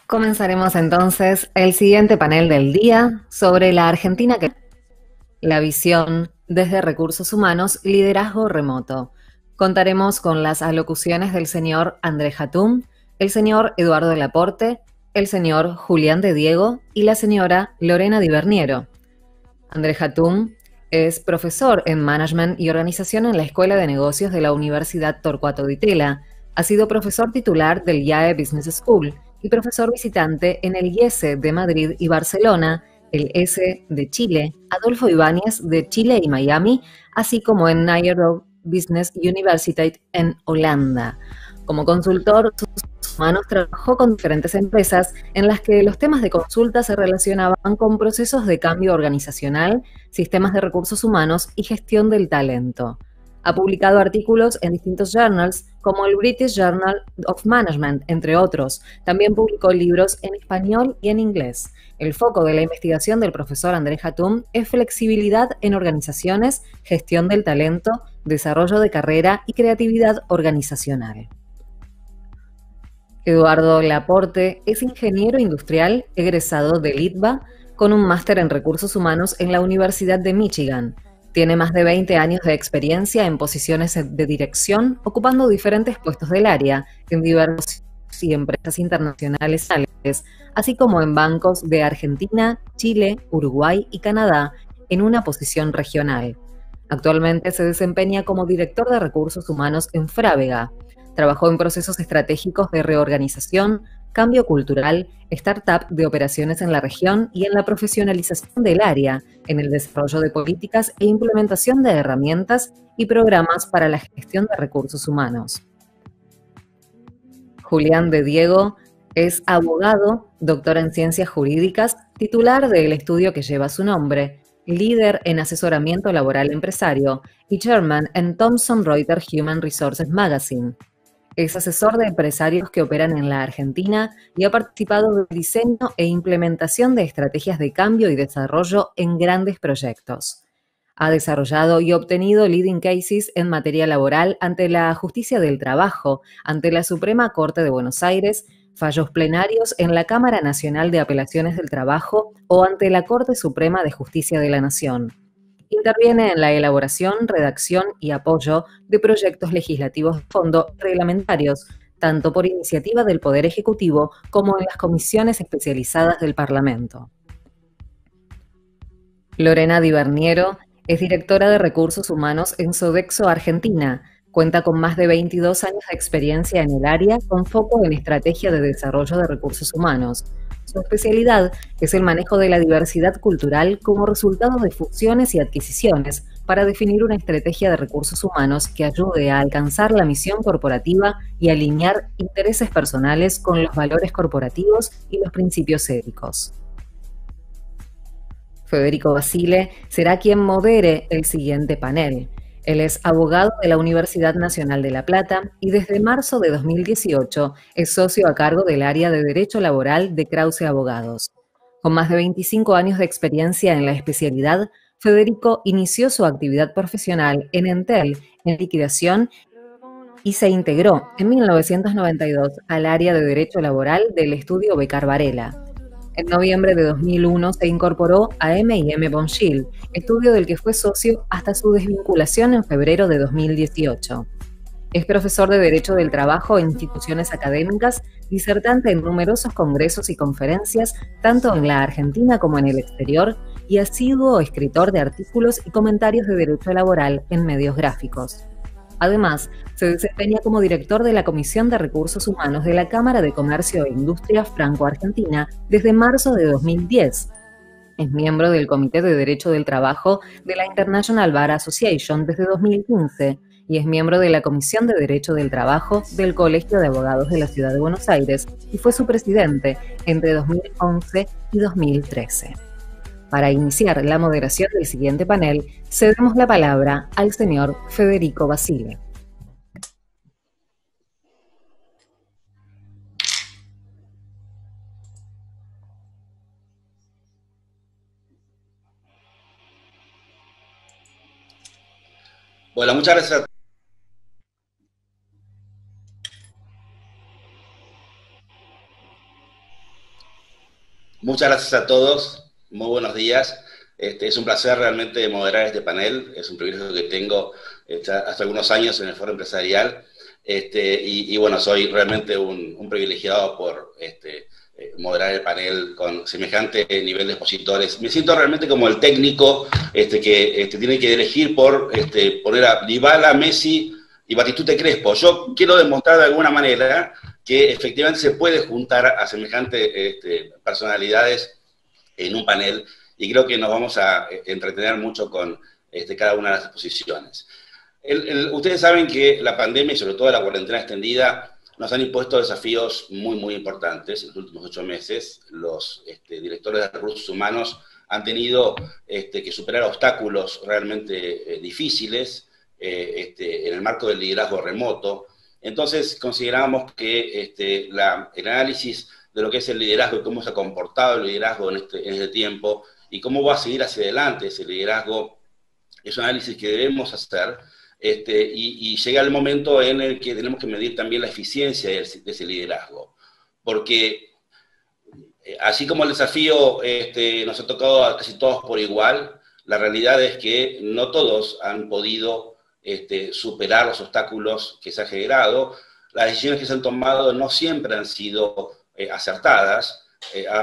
Comenzaremos entonces el siguiente panel del día sobre la Argentina que la visión desde recursos humanos, liderazgo remoto. Contaremos con las alocuciones del señor André Hatum, el señor Eduardo Laporte, el señor Julián de Diego y la señora Lorena Di Berniero. André Hatum es profesor en Management y Organización en la Escuela de Negocios de la Universidad Torcuato Di Tella. Ha sido profesor titular del IAE Business School y profesor visitante en el IESE de Madrid y Barcelona, el ESE de Chile, Adolfo Ibáñez de Chile y Miami, así como en Nairobi Business University en Holanda. Como consultor humanos trabajó con diferentes empresas en las que los temas de consulta se relacionaban con procesos de cambio organizacional, sistemas de recursos humanos y gestión del talento. Ha publicado artículos en distintos journals como el British Journal of Management, entre otros. También publicó libros en español y en inglés. El foco de la investigación del profesor André Hatum es flexibilidad en organizaciones, gestión del talento, desarrollo de carrera y creatividad organizacional. Eduardo Laporte es ingeniero industrial egresado del ITBA con un máster en recursos humanos en la Universidad de Michigan. Tiene más de 20 años de experiencia en posiciones de dirección, ocupando diferentes puestos del área en diversas empresas internacionales, así como en bancos de Argentina, Chile, Uruguay y Canadá, en una posición regional. Actualmente se desempeña como director de recursos humanos en Frávega. Trabajó en procesos estratégicos de reorganización, cambio cultural, startup de operaciones en la región y en la profesionalización del área, en el desarrollo de políticas e implementación de herramientas y programas para la gestión de recursos humanos. Julián de Diego es abogado, doctor en ciencias jurídicas, titular del estudio que lleva su nombre, líder en asesoramiento laboral empresario y chairman en Thomson Reuters Human Resources Magazine. Es asesor de empresarios que operan en la Argentina y ha participado del diseño e implementación de estrategias de cambio y desarrollo en grandes proyectos. Ha desarrollado y obtenido leading cases en materia laboral ante la Justicia del Trabajo, ante la Suprema Corte de Buenos Aires, fallos plenarios en la Cámara Nacional de Apelaciones del Trabajo o ante la Corte Suprema de Justicia de la Nación. Interviene en la elaboración, redacción y apoyo de proyectos legislativos de fondo reglamentarios, tanto por iniciativa del Poder Ejecutivo como en las comisiones especializadas del Parlamento. Lorena Di Berniero es directora de Recursos Humanos en Sodexo Argentina. Cuenta con más de 22 años de experiencia en el área con foco en estrategia de desarrollo de recursos humanos. Su especialidad es el manejo de la diversidad cultural como resultado de fusiones y adquisiciones para definir una estrategia de recursos humanos que ayude a alcanzar la misión corporativa y alinear intereses personales con los valores corporativos y los principios éticos. Federico Basile será quien modere el siguiente panel. Él es abogado de la Universidad Nacional de La Plata y desde marzo de 2018 es socio a cargo del área de Derecho Laboral de Krause Abogados. Con más de 25 años de experiencia en la especialidad, Federico inició su actividad profesional en Entel, en liquidación, y se integró en 1992 al área de Derecho Laboral del estudio Becar Varela. En noviembre de 2001 se incorporó a M&M Bonchill, estudio del que fue socio hasta su desvinculación en febrero de 2018. Es profesor de Derecho del Trabajo en instituciones académicas, disertante en numerosos congresos y conferencias, tanto en la Argentina como en el exterior, y asiduo escritor de artículos y comentarios de derecho laboral en medios gráficos. Además, se desempeña como director de la Comisión de Recursos Humanos de la Cámara de Comercio e Industria Franco-Argentina desde marzo de 2010. Es miembro del Comité de Derecho del Trabajo de la International Bar Association desde 2015 y es miembro de la Comisión de Derecho del Trabajo del Colegio de Abogados de la Ciudad de Buenos Aires y fue su presidente entre 2011 y 2013. Para iniciar la moderación del siguiente panel, cedemos la palabra al señor Federico Basile. Bueno, muchas gracias. Muchas gracias a todos, muy buenos días. Es un placer realmente moderar este panel, es un privilegio que tengo hace algunos años en el foro empresarial, y bueno, soy realmente un privilegiado por moderar el panel con semejante nivel de expositores. Me siento realmente como el técnico que tiene que elegir por poner a Dybala, Messi y Batistuta Crespo. Yo quiero demostrar de alguna manera que efectivamente se puede juntar a semejantes personalidades en un panel, y creo que nos vamos a entretener mucho con cada una de las exposiciones. Ustedes saben que la pandemia y sobre todo la cuarentena extendida nos han impuesto desafíos muy, muy importantes. En los últimos 8 meses, los directores de recursos humanos han tenido que superar obstáculos realmente difíciles en el marco del liderazgo remoto. Entonces consideramos que el análisis de lo que es el liderazgo y cómo se ha comportado el liderazgo en este tiempo y cómo va a seguir hacia adelante ese liderazgo es un análisis que debemos hacer, y llega el momento en el que tenemos que medir también la eficiencia de ese liderazgo, porque así como el desafío nos ha tocado a casi todos por igual, la realidad es que no todos han podido superar los obstáculos que se han generado. Las decisiones que se han tomado no siempre han sido acertadas,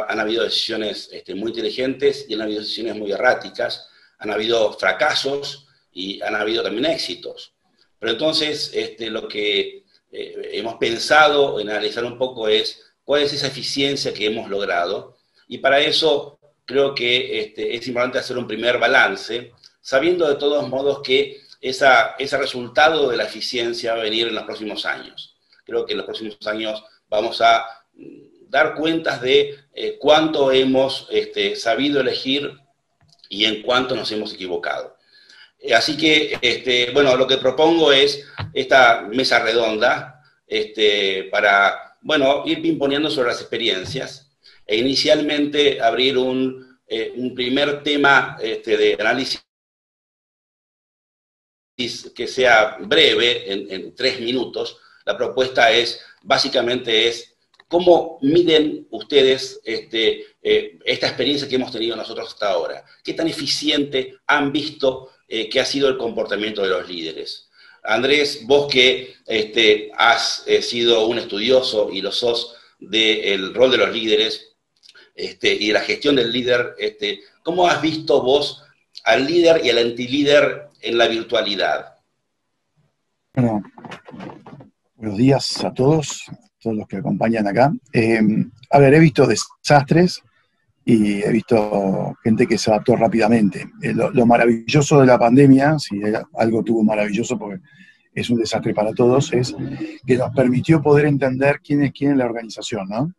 han habido decisiones muy inteligentes y han habido decisiones muy erráticas, han habido fracasos y han habido también éxitos. Pero entonces lo que hemos pensado en analizar un poco es cuál es esa eficiencia que hemos logrado, y para eso creo que es importante hacer un primer balance, sabiendo de todos modos que ese resultado de la eficiencia va a venir en los próximos años. Creo que en los próximos años vamos a dar cuentas de cuánto hemos sabido elegir y en cuánto nos hemos equivocado. Así que, bueno, lo que propongo es esta mesa redonda para, bueno, ir pimponeando sobre las experiencias e inicialmente abrir un primer tema de análisis que sea breve, en 3 minutos. La propuesta básicamente es cómo miden ustedes esta experiencia que hemos tenido nosotros hasta ahora. ¿Qué tan eficiente han visto que ha sido el comportamiento de los líderes? Andrés, vos que has sido un estudioso y lo sos del rol de los líderes y de la gestión del líder, ¿cómo has visto vos al líder y al antilíder en la virtualidad? Bueno, buenos días a todos los que acompañan acá. A ver, he visto desastres y he visto gente que se adaptó rápidamente. Lo maravilloso de la pandemia, si algo tuvo maravilloso, porque es un desastre para todos, es que nos permitió poder entender quién es quién en la organización, ¿no?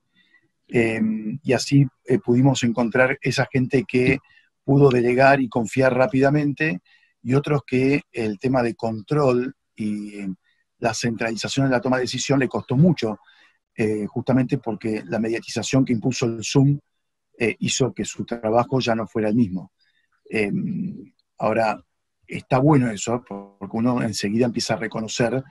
Y así pudimos encontrar esa gente que pudo delegar y confiar rápidamente, y otros que el tema de control y la centralización en la toma de decisión le costó mucho, justamente porque la mediatización que impuso el Zoom hizo que su trabajo ya no fuera el mismo. Ahora, está bueno eso, porque uno enseguida empieza a reconocer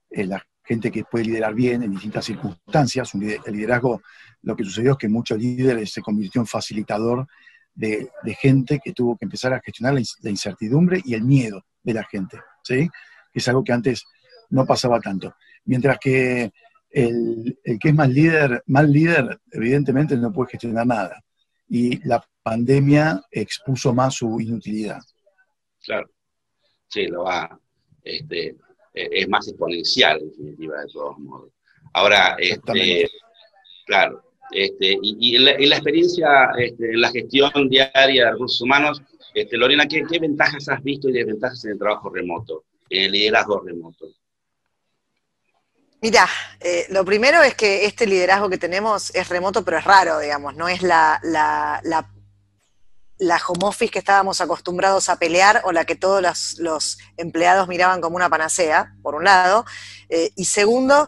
la gente que puede liderar bien en distintas circunstancias. El liderazgo, lo que sucedió es que muchos líderes se convirtió en facilitador de gente que tuvo que empezar a gestionar la incertidumbre y el miedo de la gente, ¿sí? Que es algo que antes no pasaba tanto. Mientras que el que es mal líder, evidentemente no puede gestionar nada. Y la pandemia expuso más su inutilidad. Claro, sí, es más exponencial, en definitiva, de todos modos. Ahora, claro, y en la experiencia, en la gestión diaria de recursos humanos, Lorena, ¿qué ventajas has visto y desventajas en el trabajo remoto, en el liderazgo remoto? Mirá, lo primero es que este liderazgo que tenemos es remoto, pero es raro, digamos, no es la home office que estábamos acostumbrados a pelear o la que todos los empleados miraban como una panacea, por un lado, y segundo,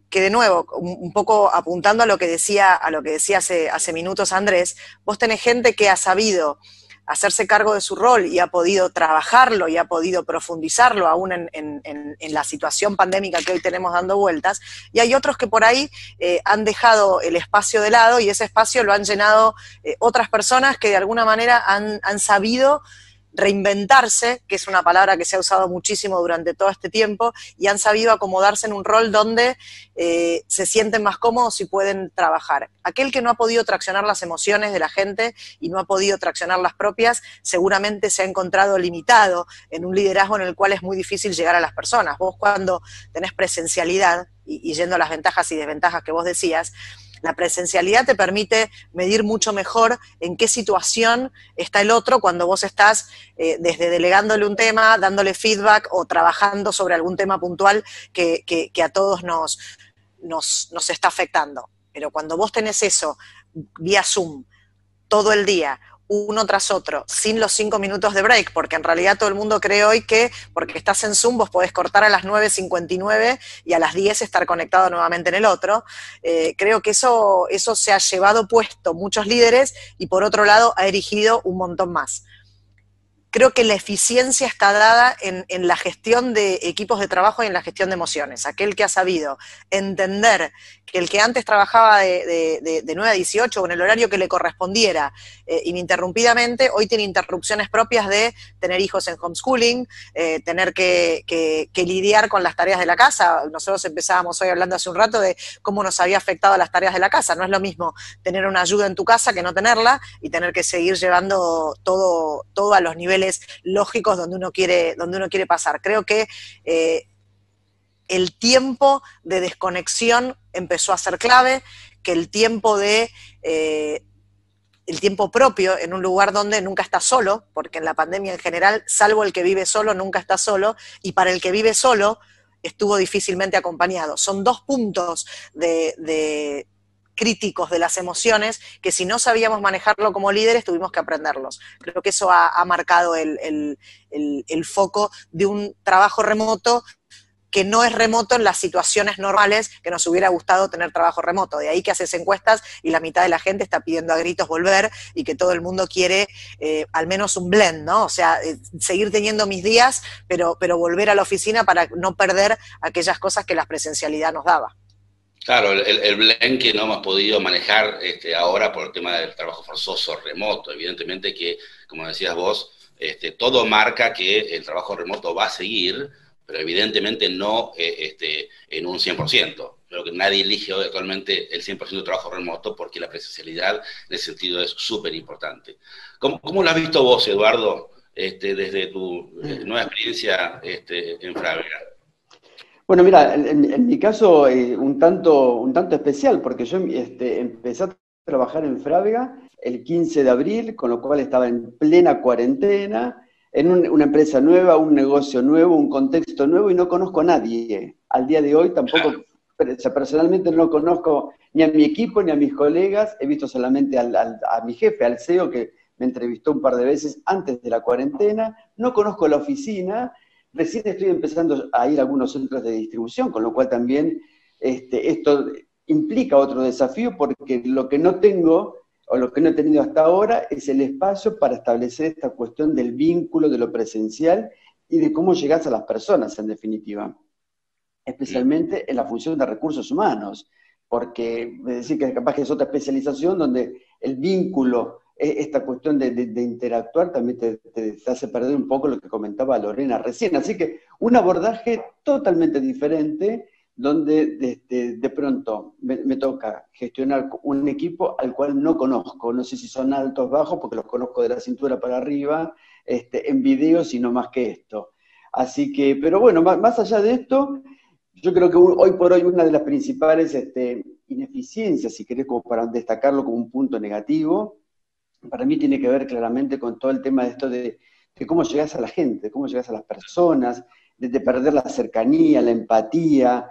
que de nuevo, un poco apuntando a lo que decía hace minutos Andrés, vos tenés gente que ha sabido hacerse cargo de su rol y ha podido trabajarlo y ha podido profundizarlo aún en la situación pandémica que hoy tenemos dando vueltas, y hay otros que por ahí han dejado el espacio de lado y ese espacio lo han llenado otras personas que de alguna manera han sabido reinventarse, que es una palabra que se ha usado muchísimo durante todo este tiempo, y han sabido acomodarse en un rol donde se sienten más cómodos y pueden trabajar. Aquel que no ha podido traccionar las emociones de la gente y no ha podido traccionar las propias, seguramente se ha encontrado limitado en un liderazgo en el cual es muy difícil llegar a las personas. Vos cuando tenés presencialidad, y yendo a las ventajas y desventajas que vos decías, la presencialidad te permite medir mucho mejor en qué situación está el otro cuando vos estás desde delegándole un tema, dándole feedback o trabajando sobre algún tema puntual que a todos nos está afectando. Pero cuando vos tenés eso vía Zoom todo el día, uno tras otro, sin los 5 minutos de break, porque en realidad todo el mundo cree hoy que porque estás en Zoom vos podés cortar a las 9:59 y a las 10 estar conectado nuevamente en el otro. Creo que eso se ha llevado puesto muchos líderes y por otro lado ha erigido un montón más. Creo que la eficiencia está dada en la gestión de equipos de trabajo y en la gestión de emociones. Aquel que ha sabido entender que el que antes trabajaba de 9 a 18 o en el horario que le correspondiera ininterrumpidamente, hoy tiene interrupciones propias de tener hijos en homeschooling, tener que lidiar con las tareas de la casa. Nosotros empezábamos hoy hablando hace un rato de cómo nos había afectado las tareas de la casa. No es lo mismo tener una ayuda en tu casa que no tenerla y tener que seguir llevando todo a los niveles lógicos donde uno quiere pasar. Creo que el tiempo de desconexión empezó a ser clave, que el tiempo propio en un lugar donde nunca estás solo, porque en la pandemia en general, salvo el que vive solo, nunca está solo, y para el que vive solo estuvo difícilmente acompañado. Son 2 puntos de críticos de las emociones que si no sabíamos manejarlo como líderes tuvimos que aprenderlos. Creo que eso ha marcado el foco de un trabajo remoto que no es remoto en las situaciones normales que nos hubiera gustado tener trabajo remoto. De ahí que haces encuestas y la mitad de la gente está pidiendo a gritos volver y que todo el mundo quiere al menos un blend, ¿no? O sea, seguir teniendo mis días, pero volver a la oficina para no perder aquellas cosas que la presencialidad nos daba. Claro, el blend que no hemos podido manejar ahora por el tema del trabajo forzoso remoto. Evidentemente que, como decías vos, todo marca que el trabajo remoto va a seguir, pero evidentemente no en un 100%. Creo que nadie elige hoy actualmente el 100% de trabajo remoto porque la presencialidad en ese sentido es súper importante. ¿Cómo lo has visto vos, Eduardo, desde tu nueva experiencia en Frávega? Bueno, mira, en mi caso un tanto especial, porque yo empecé a trabajar en Frávega el 15 de abril, con lo cual estaba en plena cuarentena, en una empresa nueva, un negocio nuevo, un contexto nuevo, y no conozco a nadie. Al día de hoy tampoco, personalmente no conozco ni a mi equipo ni a mis colegas, he visto solamente a mi jefe, al CEO, que me entrevistó un par de veces antes de la cuarentena, no conozco la oficina. Recién estoy empezando a ir a algunos centros de distribución, con lo cual también esto implica otro desafío, porque lo que no tengo, o lo que no he tenido hasta ahora, es el espacio para establecer esta cuestión del vínculo, de lo presencial, y de cómo llegás a las personas, en definitiva. Especialmente en la función de recursos humanos, porque es decir que capaz que es otra especialización donde el vínculo, esta cuestión de interactuar también te hace perder un poco lo que comentaba Lorena recién. Así que un abordaje totalmente diferente, donde de pronto me toca gestionar un equipo al cual no conozco. No sé si son altos o bajos, porque los conozco de la cintura para arriba, en videos y no más que esto. Así que, pero bueno, más allá de esto, yo creo que hoy por hoy una de las principales ineficiencias, si querés, como para destacarlo como un punto negativo, para mí tiene que ver claramente con todo el tema de esto de cómo llegás a la gente, cómo llegás a las personas, de perder la cercanía, la empatía,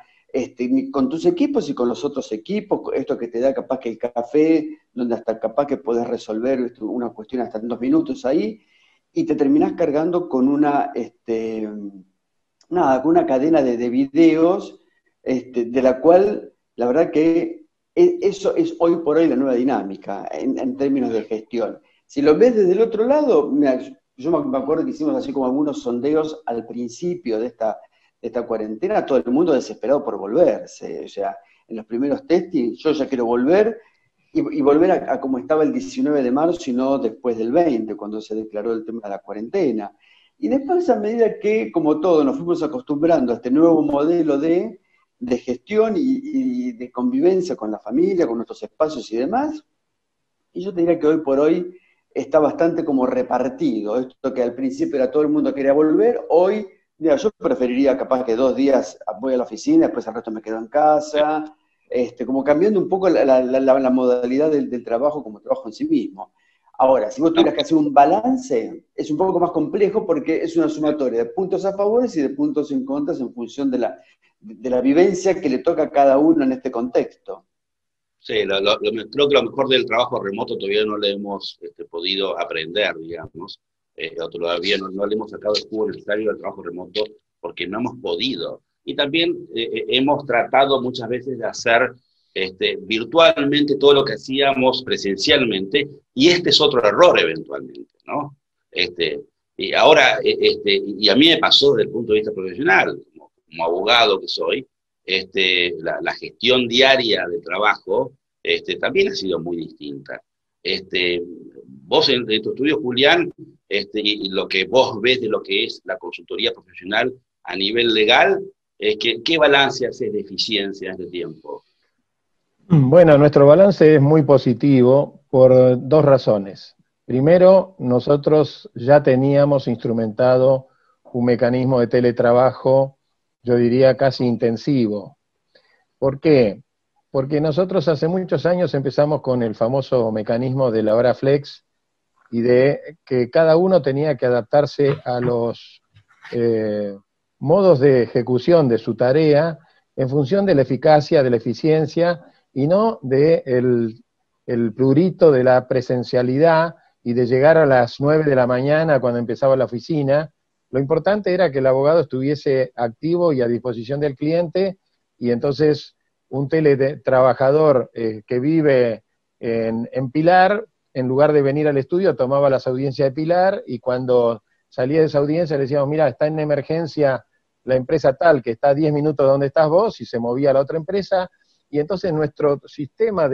con tus equipos y con los otros equipos, esto que te da capaz que el café, donde hasta capaz que podés resolver una cuestión hasta en 2 minutos ahí, y te terminás cargando con con una cadena de videos, de la cual, la verdad que eso es hoy por hoy la nueva dinámica, en términos de gestión. Si lo ves desde el otro lado, mira, yo me acuerdo que hicimos así como algunos sondeos al principio de esta cuarentena, todo el mundo desesperado por volverse. O sea, en los primeros testings, yo ya quiero volver, y volver a como estaba el 19 de marzo y no después del 20, cuando se declaró el tema de la cuarentena. Y después, a medida que, como todo, nos fuimos acostumbrando a este nuevo modelo de gestión y de convivencia con la familia, con nuestros espacios y demás, y yo te diría que hoy por hoy está bastante como repartido. Esto que al principio era todo el mundo quería volver, hoy, mira, yo preferiría capaz que 2 días voy a la oficina, después al resto me quedo en casa, como cambiando un poco la modalidad del trabajo como trabajo en sí mismo. Ahora, si vos tuvieras que hacer un balance, es un poco más complejo porque es una sumatoria de puntos a favor y de puntos en contra en función de la vivencia que le toca a cada uno en este contexto. Sí, creo que lo mejor del trabajo remoto todavía no le hemos podido aprender, digamos. O todavía no le hemos sacado el jugo necesario del trabajo remoto porque no hemos podido. Y también hemos tratado muchas veces de hacer virtualmente todo lo que hacíamos presencialmente, y este es otro error eventualmente, ¿no? Y ahora, y a mí me pasó desde el punto de vista profesional, como abogado que soy, la gestión diaria de trabajo también ha sido muy distinta. Vos en tu estudio, Julián, y lo que vos ves de lo que es la consultoría profesional a nivel legal, ¿qué balance haces de eficiencia en este tiempo? Bueno, nuestro balance es muy positivo por 2 razones. Primero, nosotros ya teníamos instrumentado un mecanismo de teletrabajo, yo diría casi intensivo. ¿Por qué? Porque nosotros hace muchos años empezamos con el famoso mecanismo de la hora flex y de que cada uno tenía que adaptarse a los modos de ejecución de su tarea en función de la eficacia, de la eficiencia, y no del prurito de la presencialidad y de llegar a las 9 de la mañana cuando empezaba la oficina. Lo importante era que el abogado estuviese activo y a disposición del cliente, y entonces un teletrabajador que vive en Pilar, en lugar de venir al estudio, tomaba las audiencias de Pilar, y cuando salía de esa audiencia le decíamos, mira, está en emergencia la empresa tal, que está a 10 minutos de donde estás vos, y se movía a la otra empresa. Y entonces nuestro sistema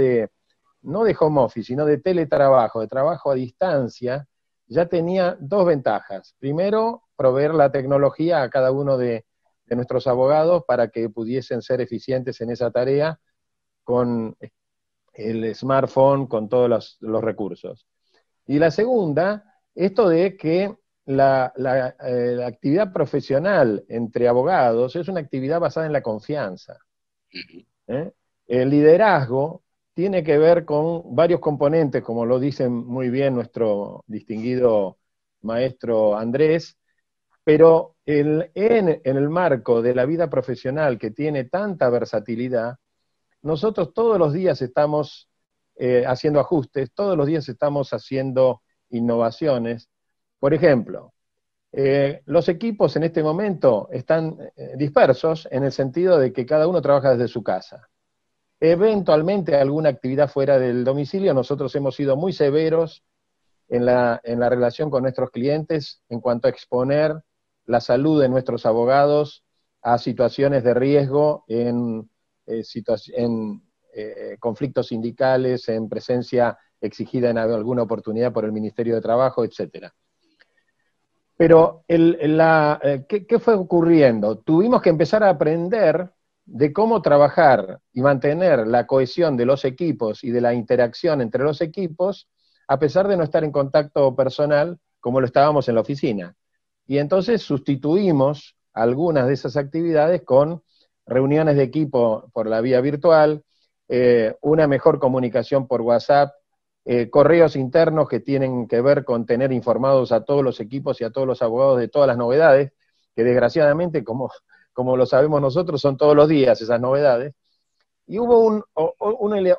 no de home office, sino de teletrabajo, de trabajo a distancia, ya tenía 2 ventajas. Primero, proveer la tecnología a cada uno de nuestros abogados para que pudiesen ser eficientes en esa tarea con el smartphone, con todos los recursos. Y la segunda, esto de que la actividad profesional entre abogados es una actividad basada en la confianza. El liderazgo tiene que ver con varios componentes, como lo dice muy bien nuestro distinguido maestro Andrés, pero en el marco de la vida profesional que tiene tanta versatilidad, nosotros todos los días estamos haciendo ajustes, todos los días estamos haciendo innovaciones. Por ejemplo, los equipos en este momento están dispersos en el sentido de que cada uno trabaja desde su casa. Eventualmente alguna actividad fuera del domicilio. Nosotros hemos sido muy severos en la relación con nuestros clientes en cuanto a exponer la salud de nuestros abogados a situaciones de riesgo en conflictos sindicales, en presencia exigida en alguna oportunidad por el Ministerio de Trabajo, etcétera. Pero ¿qué fue ocurriendo? Tuvimos que empezar a aprender de cómo trabajar y mantener la cohesión de los equipos y de la interacción entre los equipos, a pesar de no estar en contacto personal como lo estábamos en la oficina. Y entonces sustituimos algunas de esas actividades con reuniones de equipo por la vía virtual, una mejor comunicación por WhatsApp, correos internos que tienen que ver con tener informados a todos los equipos y a todos los abogados de todas las novedades, que desgraciadamente, como lo sabemos nosotros, son todos los días esas novedades. Y hubo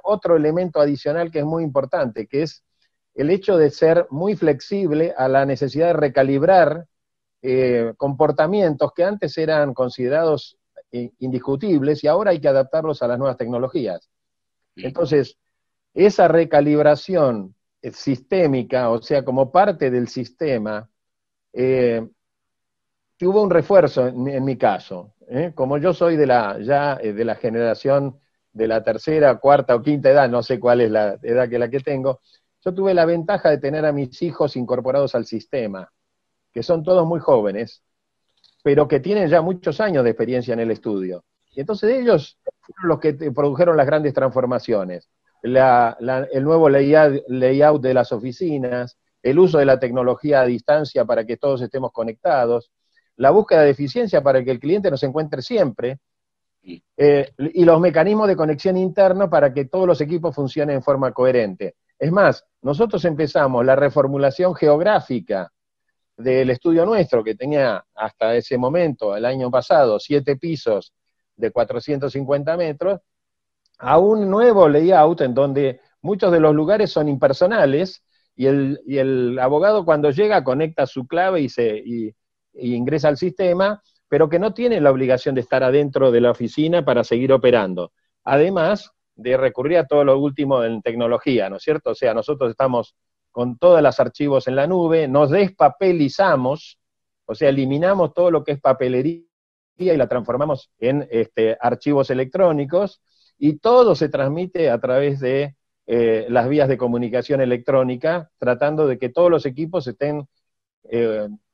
otro elemento adicional que es muy importante, que es el hecho de ser muy flexible a la necesidad de recalibrar comportamientos que antes eran considerados indiscutibles y ahora hay que adaptarlos a las nuevas tecnologías. Entonces, esa recalibración sistémica, o sea, como parte del sistema, hubo un refuerzo en mi caso. Como yo soy de la generación de la tercera, cuarta o quinta edad, no sé cuál es la edad que la que tengo, yo tuve la ventaja de tener a mis hijos incorporados al sistema, que son todos muy jóvenes, pero que tienen ya muchos años de experiencia en el estudio. Y entonces ellos fueron los que produjeron las grandes transformaciones. El nuevo layout de las oficinas, el uso de la tecnología a distancia para que todos estemos conectados, la búsqueda de eficiencia para que el cliente nos encuentre siempre, y los mecanismos de conexión interno para que todos los equipos funcionen en forma coherente. Es más, nosotros empezamos la reformulación geográfica del estudio nuestro, que tenía hasta ese momento, el año pasado, 7 pisos de 450 metros, a un nuevo layout en donde muchos de los lugares son impersonales, y el abogado cuando llega conecta su clave y ingresa al sistema, pero que no tiene la obligación de estar adentro de la oficina para seguir operando. Además de recurrir a todo lo último en tecnología, ¿no es cierto? O sea, nosotros estamos con todos los archivos en la nube, nos despapelizamos, o sea, eliminamos todo lo que es papelería y la transformamos en archivos electrónicos, y todo se transmite a través de las vías de comunicación electrónica, tratando de que todos los equipos estén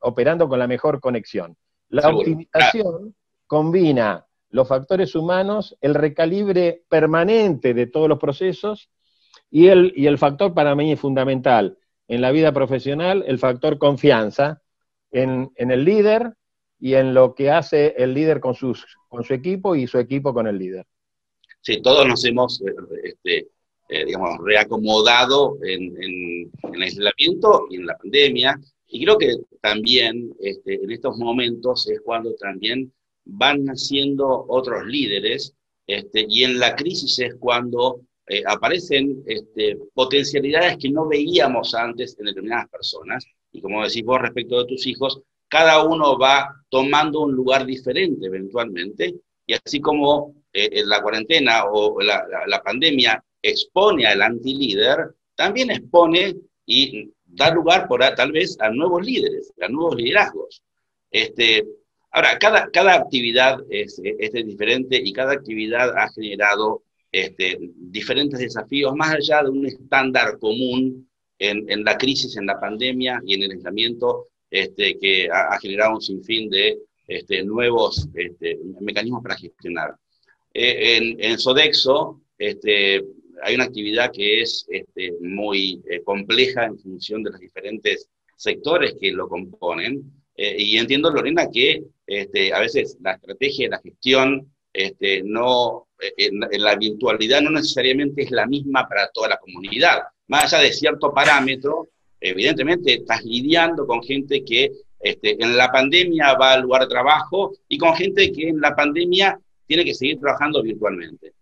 operando con la mejor conexión. La optimización combina los factores humanos, el recalibre permanente de todos los procesos, y el factor para mí es fundamental en la vida profesional, el factor confianza en el líder y en lo que hace el líder con su equipo y su equipo con el líder. Sí, todos nos hemos, digamos, reacomodado en el aislamiento y en la pandemia, y creo que también en estos momentos es cuando también van naciendo otros líderes, y en la crisis es cuando aparecen potencialidades que no veíamos antes en determinadas personas, y como decís vos respecto de tus hijos, cada uno va tomando un lugar diferente eventualmente, y así como la cuarentena o la pandemia expone al antilíder, también expone y da lugar tal vez a nuevos líderes, a nuevos liderazgos. Ahora, cada actividad es diferente, y cada actividad ha generado diferentes desafíos, más allá de un estándar común en la crisis, en la pandemia y en el aislamiento, que ha generado un sinfín de nuevos mecanismos para gestionar. En Sodexo hay una actividad que es muy compleja en función de los diferentes sectores que lo componen, y entiendo, Lorena, que a veces la estrategia de la gestión en la virtualidad no necesariamente es la misma para toda la comunidad. Más allá de cierto parámetro, evidentemente estás lidiando con gente que en la pandemia va al lugar de trabajo, y con gente que en la pandemia tiene que seguir trabajando virtualmente.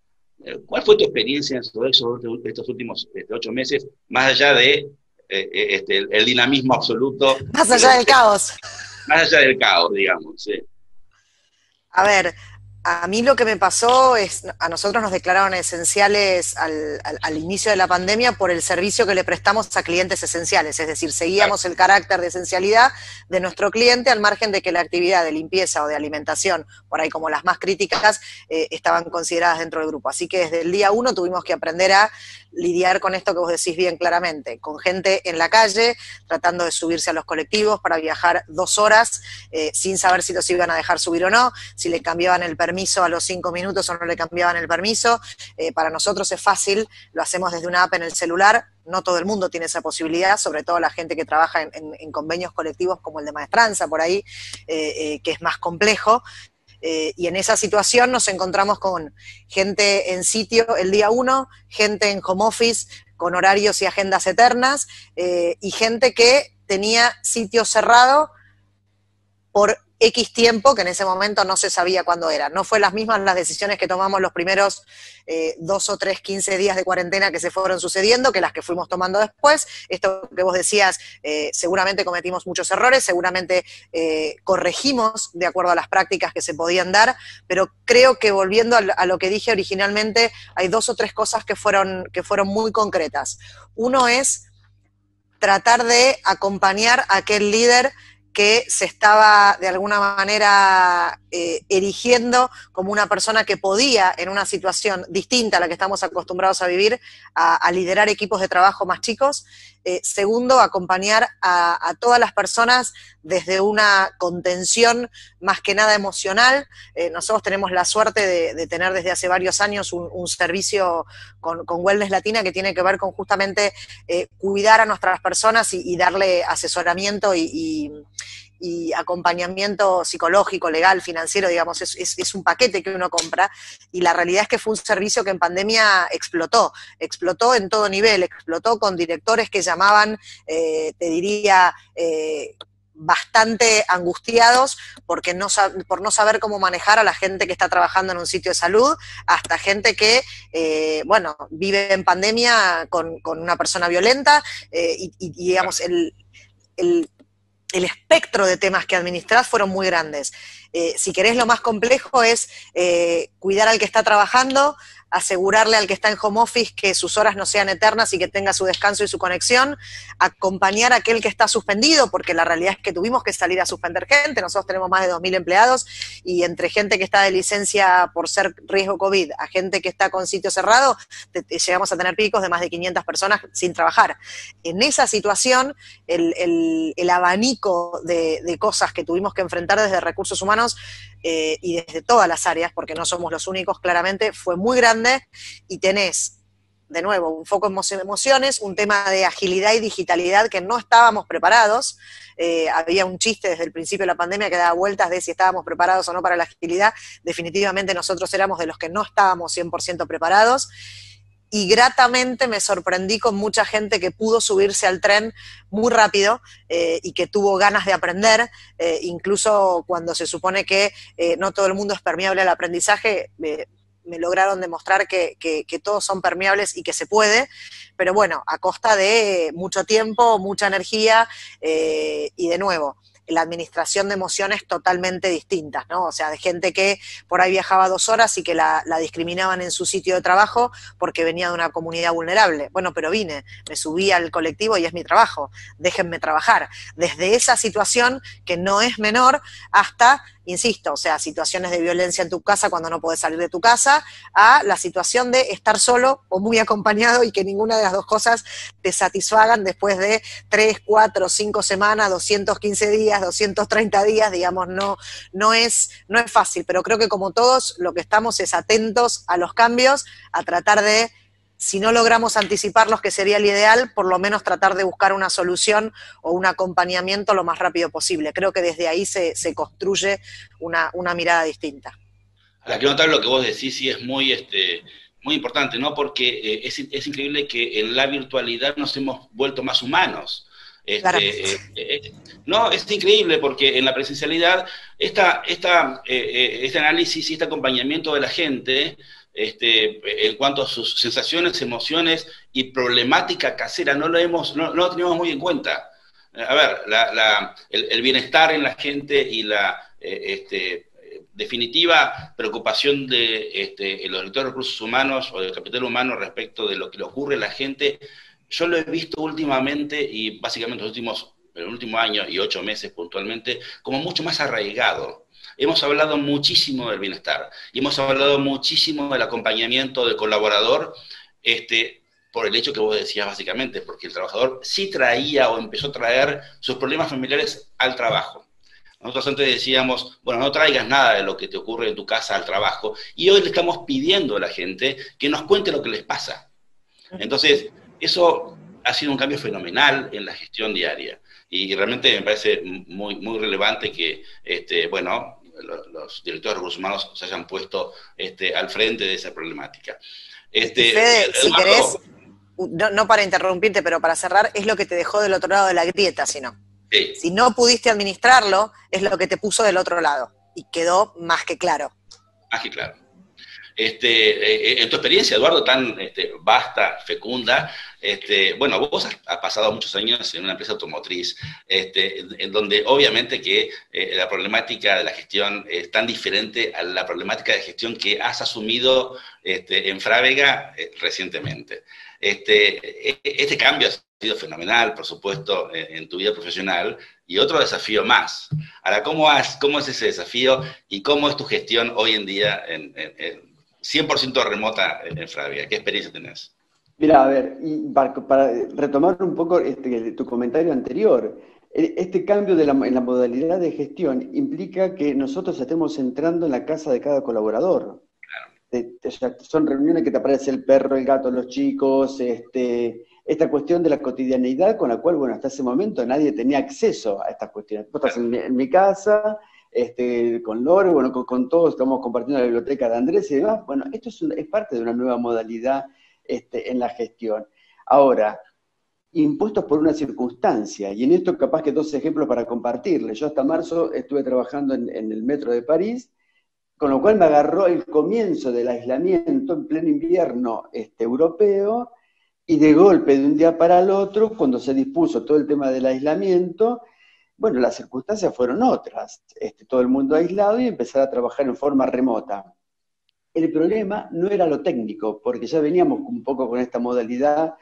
¿Cuál fue tu experiencia en estos últimos 8 meses, más allá de el dinamismo absoluto? Más allá del caos. Más allá del caos, digamos, sí. A ver, a mí lo que me pasó es, a nosotros nos declararon esenciales al inicio de la pandemia por el servicio que le prestamos a clientes esenciales, es decir, seguíamos el carácter de esencialidad de nuestro cliente, al margen de que la actividad de limpieza o de alimentación, por ahí como las más críticas, estaban consideradas dentro del grupo. Así que desde el día 1 tuvimos que aprender a lidiar con esto que vos decís bien claramente, con gente en la calle, tratando de subirse a los colectivos para viajar 2 horas, sin saber si los iban a dejar subir o no, si le cambiaban el permiso a los 5 minutos o no le cambiaban el permiso. Para nosotros es fácil, lo hacemos desde una app en el celular, no todo el mundo tiene esa posibilidad, sobre todo la gente que trabaja en convenios colectivos como el de maestranza, por ahí, que es más complejo. Y en esa situación nos encontramos con gente en sitio el día 1, gente en home office con horarios y agendas eternas, y gente que tenía sitio cerrado por X tiempo, que en ese momento no se sabía cuándo era. No fue las mismas las decisiones que tomamos los primeros 2 o 3, 15 días de cuarentena que se fueron sucediendo, que las que fuimos tomando después. Esto que vos decías, seguramente cometimos muchos errores, seguramente corregimos de acuerdo a las prácticas que se podían dar, pero creo que volviendo a lo que dije originalmente, hay 2 o 3 cosas que fueron muy concretas. Uno es tratar de acompañar a aquel líder que se estaba de alguna manera erigiendo como una persona que podía, en una situación distinta a la que estamos acostumbrados a vivir, a liderar equipos de trabajo más chicos. Segundo, acompañar a todas las personas desde una contención más que nada emocional. Nosotros tenemos la suerte de tener desde hace varios años un servicio con Wellness Latina que tiene que ver con justamente cuidar a nuestras personas y darle asesoramiento y acompañamiento psicológico, legal, financiero, digamos, es un paquete que uno compra, y la realidad es que fue un servicio que en pandemia explotó en todo nivel, explotó con directores que llamaban, te diría, bastante angustiados por no saber cómo manejar a la gente que está trabajando en un sitio de salud, hasta gente que, vive en pandemia con una persona violenta, y digamos, el espectro de temas que administrás fueron muy grandes. Si querés, lo más complejo es cuidar al que está trabajando, asegurarle al que está en home office que sus horas no sean eternas y que tenga su descanso y su conexión, acompañar a aquel que está suspendido, porque la realidad es que tuvimos que salir a suspender gente. Nosotros tenemos más de 2.000 empleados, y entre gente que está de licencia por ser riesgo COVID a gente que está con sitio cerrado, llegamos a tener picos de más de 500 personas sin trabajar. En esa situación, el abanico de cosas que tuvimos que enfrentar desde recursos humanos y desde todas las áreas, porque no somos los únicos, claramente, fue muy grande, y tenés, de nuevo, un foco en emociones, un tema de agilidad y digitalidad que no estábamos preparados. Había un chiste desde el principio de la pandemia que daba vueltas de si estábamos preparados o no para la agilidad. Definitivamente nosotros éramos de los que no estábamos 100% preparados, y gratamente me sorprendí con mucha gente que pudo subirse al tren muy rápido y que tuvo ganas de aprender, incluso cuando se supone que no todo el mundo es permeable al aprendizaje. Me lograron demostrar que todos son permeables y que se puede, pero bueno, a costa de mucho tiempo, mucha energía, y de nuevo, la administración de emociones totalmente distintas, ¿no? O sea, de gente que por ahí viajaba 2 horas y que la discriminaban en su sitio de trabajo porque venía de una comunidad vulnerable. Bueno, pero vine, me subí al colectivo y es mi trabajo, déjenme trabajar. Desde esa situación, que no es menor, hasta, insisto, o sea, situaciones de violencia en tu casa cuando no podés salir de tu casa, a la situación de estar solo o muy acompañado y que ninguna de las dos cosas te satisfagan después de 3, 4, 5 semanas, 215 días, 230 días, digamos, no es fácil, pero creo que como todos lo que estamos es atentos a los cambios, a tratar de, si no logramos anticiparlos, que sería el ideal, por lo menos tratar de buscar una solución o un acompañamiento lo más rápido posible. Creo que desde ahí se construye una mirada distinta. La que notar lo que vos decís sí es muy importante, ¿no? Porque es increíble que en la virtualidad nos hemos vuelto más humanos. No, es increíble porque en la presencialidad este análisis y este acompañamiento de la gente en cuanto a sus sensaciones, emociones y problemática casera no lo teníamos muy en cuenta. A ver, el bienestar en la gente y la definitiva preocupación de los directores de recursos humanos o del capital humano respecto de lo que le ocurre a la gente, yo lo he visto últimamente y básicamente el último año y 8 meses puntualmente, como mucho más arraigado. Hemos hablado muchísimo del bienestar y hemos hablado muchísimo del acompañamiento del colaborador, por el hecho que vos decías básicamente, porque el trabajador sí traía o empezó a traer sus problemas familiares al trabajo. Nosotros antes decíamos, bueno, no traigas nada de lo que te ocurre en tu casa al trabajo, y hoy le estamos pidiendo a la gente que nos cuente lo que les pasa. Entonces, eso ha sido un cambio fenomenal en la gestión diaria, y realmente me parece muy, muy relevante que, los directores de recursos humanos se hayan puesto al frente de esa problemática. Fede, si querés, no para interrumpirte, pero para cerrar, es lo que te dejó del otro lado de la grieta, si no. Sí. Si no pudiste administrarlo, es lo que te puso del otro lado, y quedó más que claro. Más que claro. En tu experiencia, Eduardo, tan vasta, fecunda, vos has pasado muchos años en una empresa automotriz, en donde obviamente que la problemática de la gestión es tan diferente a la problemática de gestión que has asumido en Frávega recientemente. Este cambio ha sido fenomenal, por supuesto, en tu vida profesional, y otro desafío más. Ahora, ¿cómo es ese desafío y cómo es tu gestión hoy en día en 100% remota en Fravia? ¿Qué experiencia tenés? Mira, a ver, y para retomar un poco tu comentario anterior, este cambio en la modalidad de gestión implica que nosotros estemos entrando en la casa de cada colaborador. Son reuniones que te aparece el perro, el gato, los chicos, esta cuestión de la cotidianeidad con la cual, bueno, hasta ese momento nadie tenía acceso a estas cuestiones. Vos estás en mi casa, con Lore, bueno, con todos, estamos compartiendo la biblioteca de Andrés y demás. Bueno, esto es parte de una nueva modalidad en la gestión. Ahora, impuestos por una circunstancia, y en esto capaz que 2 ejemplos para compartirles. Yo hasta marzo estuve trabajando en el metro de París, con lo cual me agarró el comienzo del aislamiento en pleno invierno europeo, y de golpe, de un día para el otro, cuando se dispuso todo el tema del aislamiento, bueno, las circunstancias fueron otras. Todo el mundo aislado y empezar a trabajar en forma remota. El problema no era lo técnico, porque ya veníamos un poco con esta modalidad,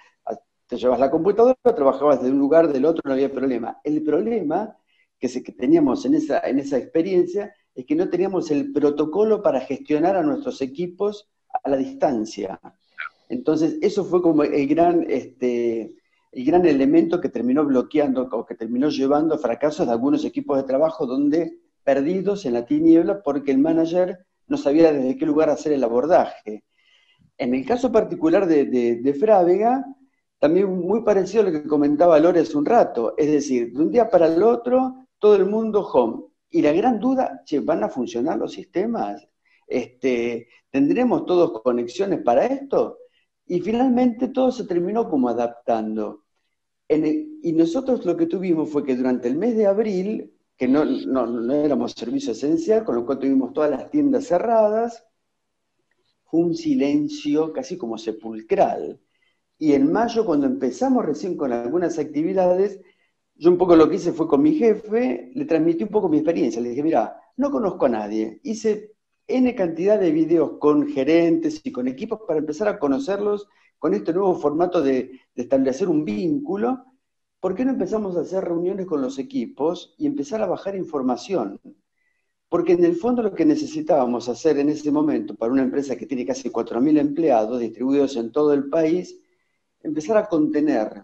te llevas la computadora, trabajabas de un lugar, del otro, no había problema. El problema que teníamos en esa experiencia es que no teníamos el protocolo para gestionar a nuestros equipos a la distancia. Entonces, eso fue como el gran elemento que terminó bloqueando, o que terminó llevando a fracasos de algunos equipos de trabajo, donde perdidos en la tiniebla porque el manager no sabía desde qué lugar hacer el abordaje. En el caso particular de Frávega, también muy parecido a lo que comentaba Lore hace un rato, es decir, de un día para el otro, todo el mundo home. Y la gran duda, ¿van a funcionar los sistemas? ¿Tendremos todos conexiones para esto? Y finalmente todo se terminó como adaptando. Y nosotros lo que tuvimos fue que durante el mes de abril, que no éramos servicio esencial, con lo cual tuvimos todas las tiendas cerradas, fue un silencio casi como sepulcral. Y en mayo, cuando empezamos recién con algunas actividades, yo un poco lo que hice fue con mi jefe, le transmití un poco mi experiencia, le dije, mira, no conozco a nadie, hice N cantidad de videos con gerentes y con equipos para empezar a conocerlos con este nuevo formato de establecer un vínculo. ¿Por qué no empezamos a hacer reuniones con los equipos y empezar a bajar información? Porque en el fondo lo que necesitábamos hacer en ese momento para una empresa que tiene casi 4.000 empleados distribuidos en todo el país, empezar a contener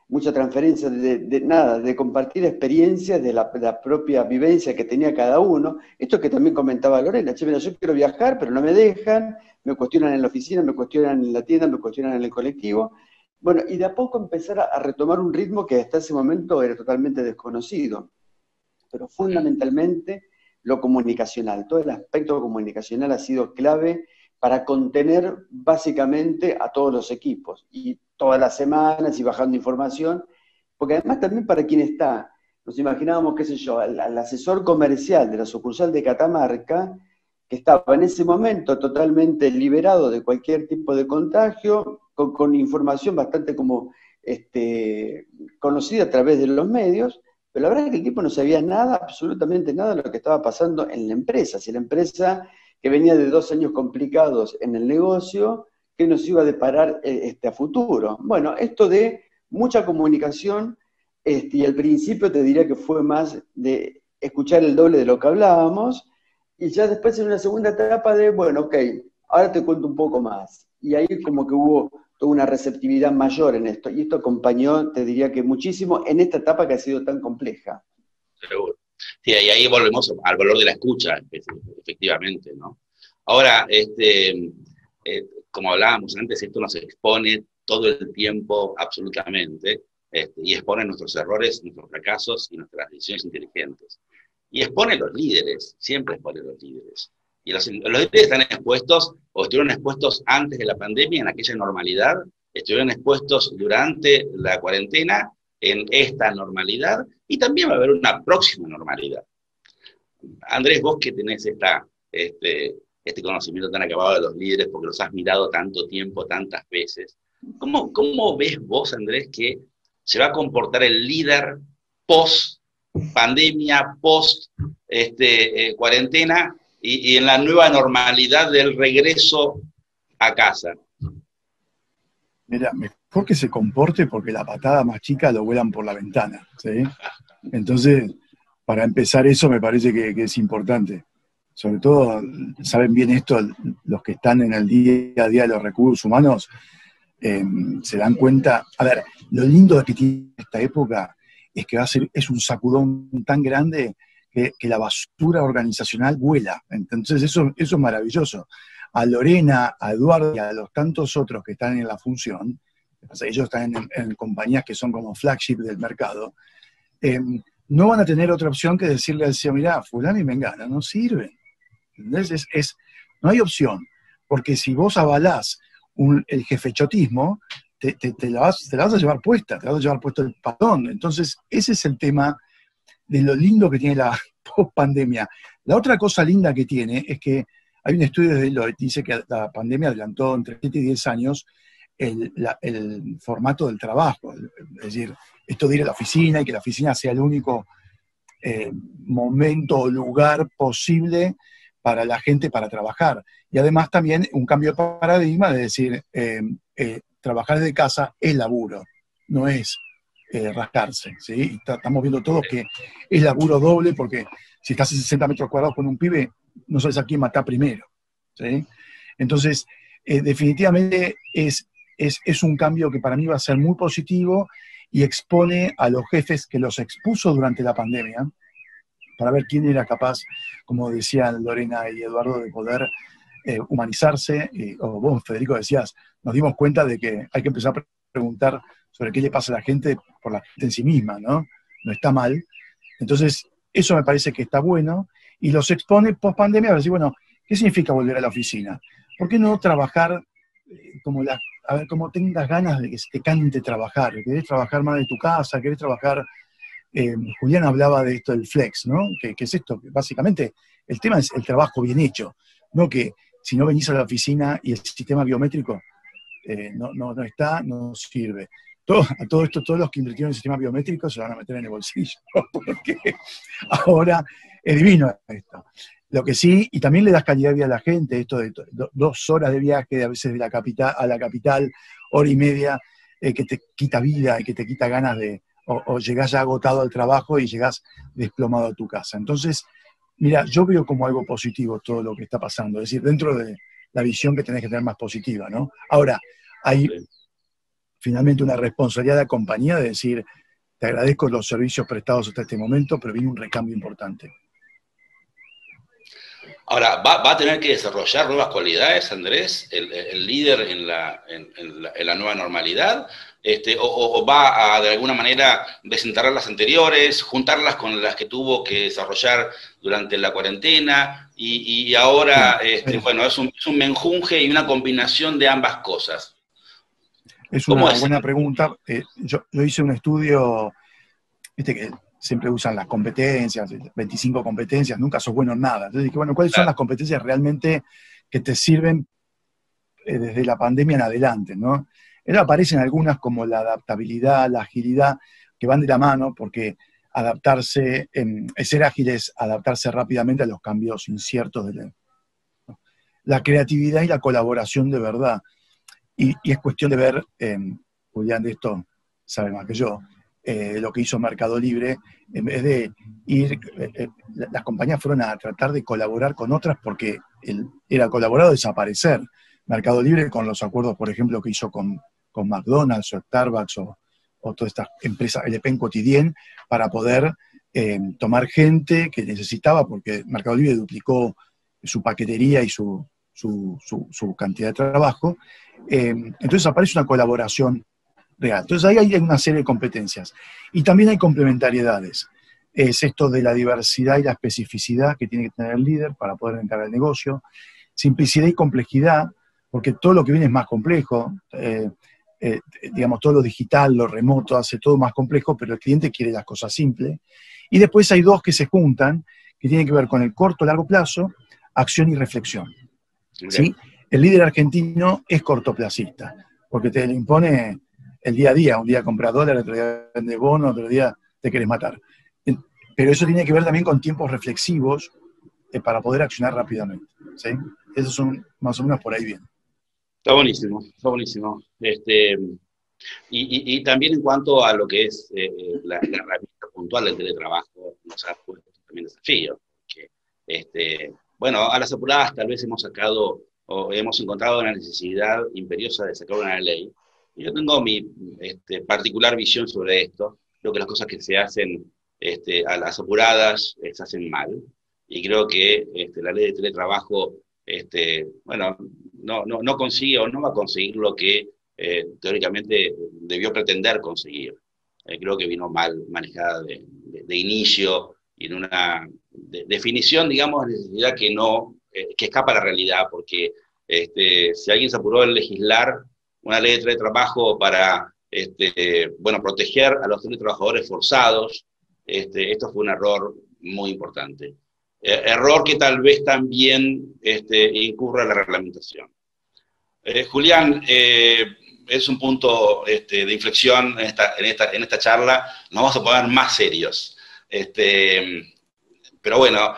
mucha transferencia de compartir experiencias de la propia vivencia que tenía cada uno. Esto que también comentaba Lorena, mira, yo quiero viajar, pero no me dejan, me cuestionan en la oficina, me cuestionan en la tienda, me cuestionan en el colectivo. Bueno, y de a poco empezar a retomar un ritmo que hasta ese momento era totalmente desconocido. Pero fundamentalmente lo comunicacional, todo el aspecto comunicacional ha sido clave para contener básicamente a todos los equipos, y todas las semanas y bajando información, porque además también para quien está, nos imaginábamos, qué sé yo, al asesor comercial de la sucursal de Catamarca, que estaba en ese momento totalmente liberado de cualquier tipo de contagio, con información bastante como conocida a través de los medios, pero la verdad es que el tipo no sabía nada, absolutamente nada de lo que estaba pasando en la empresa. Si la empresa, que venía de 2 años complicados en el negocio, ¿qué nos iba a deparar a futuro? Bueno, esto de mucha comunicación, y al principio te diría que fue más de escuchar el doble de lo que hablábamos, y ya después en una segunda etapa de, bueno, ok, ahora te cuento un poco más. Y ahí como que hubo toda una receptividad mayor en esto, y esto acompañó, te diría que muchísimo, en esta etapa que ha sido tan compleja. Seguro. Sí, y ahí volvemos al valor de la escucha, efectivamente, ¿no? Ahora, como hablábamos antes, esto nos expone todo el tiempo absolutamente, y expone nuestros errores, nuestros fracasos y nuestras decisiones inteligentes. Y expone a los líderes, siempre expone a los líderes. Y los líderes están expuestos, o estuvieron expuestos antes de la pandemia, en aquella normalidad, estuvieron expuestos durante la cuarentena, en esta normalidad, y también va a haber una próxima normalidad. Andrés, vos que tenés este conocimiento tan acabado de los líderes, porque los has mirado tanto tiempo, tantas veces, ¿cómo ves vos, Andrés, que se va a comportar el líder post-pandemia, post-cuarentena, y en la nueva normalidad del regreso a casa? Mira, mejor que se comporte porque la patada más chica lo vuelan por la ventana, ¿sí? Entonces, para empezar eso me parece que es importante. Sobre todo, saben bien esto los que están en el día a día de los recursos humanos, se dan cuenta. A ver, lo lindo que tiene esta época es que es un sacudón tan grande que la basura organizacional vuela. Entonces eso es maravilloso. A Lorena, a Eduardo y a los tantos otros que están en la función, o sea, ellos están en compañías que son como flagship del mercado, no van a tener otra opción que decirle al CEO, mirá, fulano y mengana, no sirven. No hay opción, porque si vos avalás el jefechotismo, te la vas a llevar puesta, te vas a llevar puesto el patón. Entonces, ese es el tema de lo lindo que tiene la post-pandemia. La otra cosa linda que tiene es que hay un estudio de Deloitte que dice que la pandemia adelantó entre 7 y 10 años el formato del trabajo. Es decir, esto de ir a la oficina y que la oficina sea el único momento o lugar posible para la gente para trabajar. Y además también un cambio de paradigma de decir, trabajar desde casa es laburo, no es rascarse, ¿sí? Estamos viendo todos que es laburo doble porque si estás a 60 metros cuadrados con un pibe, no sabes a quién matar primero, ¿sí? Entonces, definitivamente es un cambio que para mí va a ser muy positivo y expone a los jefes que los expuso durante la pandemia para ver quién era capaz, como decían Lorena y Eduardo, de poder humanizarse, o vos, Federico, decías, nos dimos cuenta de que hay que empezar a preguntar sobre qué le pasa a la gente por la gente en sí misma, ¿no? No está mal. Entonces, eso me parece que está bueno, y los expone post pandemia a decir, bueno, ¿qué significa volver a la oficina? ¿Por qué no trabajar a ver, como tengas ganas de que se te cante trabajar? ¿Querés trabajar más de tu casa? ¿Querés trabajar? Julián hablaba de esto del flex, ¿no? Que es esto, que básicamente el tema es el trabajo bien hecho, no que si no venís a la oficina y el sistema biométrico no está, no sirve. A todo esto, todos los que invirtieron en el sistema biométrico se lo van a meter en el bolsillo, porque ahora es divino esto. Lo que sí, y también le das calidad de vida a la gente, esto de 2 horas de viaje, a veces de la capital a la capital, hora y media, que te quita vida y que te quita ganas o llegás ya agotado al trabajo y llegás desplomado a tu casa. Entonces, mira, yo veo como algo positivo todo lo que está pasando, es decir, dentro de la visión que tenés que tener más positiva, ¿no? Ahora, hay finalmente una responsabilidad de la compañía de decir, te agradezco los servicios prestados hasta este momento, pero viene un recambio importante. Ahora, ¿va a tener que desarrollar nuevas cualidades, Andrés, el líder en la nueva normalidad? ¿O va a, de alguna manera, desenterrar las anteriores, juntarlas con las que tuvo que desarrollar durante la cuarentena? Y ahora, bueno, es un menjunje y una combinación de ambas cosas. Es una buena pregunta. Yo hice un estudio, viste que siempre usan las competencias, 25 competencias, nunca sos bueno en nada. Entonces dije, bueno, ¿cuáles son las competencias realmente que te sirven desde la pandemia en adelante, ¿no? Aparecen algunas como la adaptabilidad, la agilidad, que van de la mano, porque adaptarse, ser ágil es adaptarse rápidamente a los cambios inciertos la creatividad y la colaboración de verdad. Y es cuestión de ver, Julián de esto sabe más que yo, lo que hizo Mercado Libre, en vez de ir, las compañías fueron a tratar de colaborar con otras porque era colaborar o desaparecer. Mercado Libre con los acuerdos, por ejemplo, que hizo con McDonald's o Starbucks o todas estas empresas, el Pen Quotidien, para poder tomar gente que necesitaba, porque Mercado Libre duplicó su paquetería y su cantidad de trabajo. Entonces aparece una colaboración real. Entonces ahí hay una serie de competencias. Y también hay complementariedades. Es esto de la diversidad y la especificidad que tiene que tener el líder para poder encarar el negocio. Simplicidad y complejidad, porque todo lo que viene es más complejo. Digamos, todo lo digital, lo remoto, hace todo más complejo, pero el cliente quiere las cosas simples. Y después hay dos que se juntan, que tienen que ver con el corto, largo plazo, acción y reflexión. ¿Sí? El líder argentino es cortoplacista, porque te lo impone el día a día. Un día compras dólares, otro día vendes bono, otro día te querés matar. Pero eso tiene que ver también con tiempos reflexivos para poder accionar rápidamente. ¿Sí? Esos son más o menos por ahí bien. Está buenísimo, está buenísimo. Y también en cuanto a lo que es la herramienta puntual del teletrabajo, nos ha puesto también desafío. Que, bueno, a las apuradas tal vez hemos sacado o hemos encontrado una necesidad imperiosa de sacar una ley. Y yo tengo mi particular visión sobre esto. Creo que las cosas que se hacen a las apuradas se hacen mal. Y creo que la ley de teletrabajo, bueno, no consigue o no va a conseguir lo que teóricamente debió pretender conseguir. Creo que vino mal manejada de inicio y en una definición, digamos, de necesidad que escapa a la realidad, porque si alguien se apuró en legislar una ley de teletrabajo para bueno, proteger a los teletrabajadores forzados, esto fue un error muy importante. Error que tal vez también incurra en la reglamentación. Julián, es un punto de inflexión en esta charla. Nos vamos a poner más serios. Pero bueno,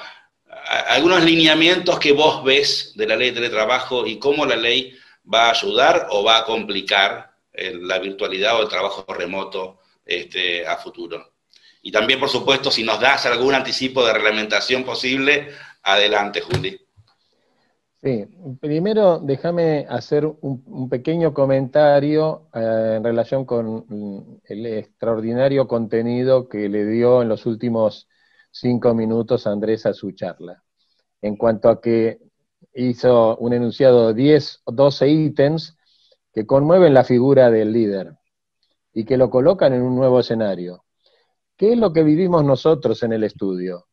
algunos lineamientos que vos ves de la ley de teletrabajo y cómo la ley va a ayudar o va a complicar la virtualidad o el trabajo remoto a futuro. Y también, por supuesto, si nos das algún anticipo de reglamentación posible, adelante, Juli. Sí, primero déjame hacer un pequeño comentario en relación con el extraordinario contenido que le dio en los últimos 5 minutos Andrés a su charla. En cuanto a que hizo un enunciado de 10 o 12 ítems que conmueven la figura del líder y que lo colocan en un nuevo escenario. ¿Qué es lo que vivimos nosotros en el estudio?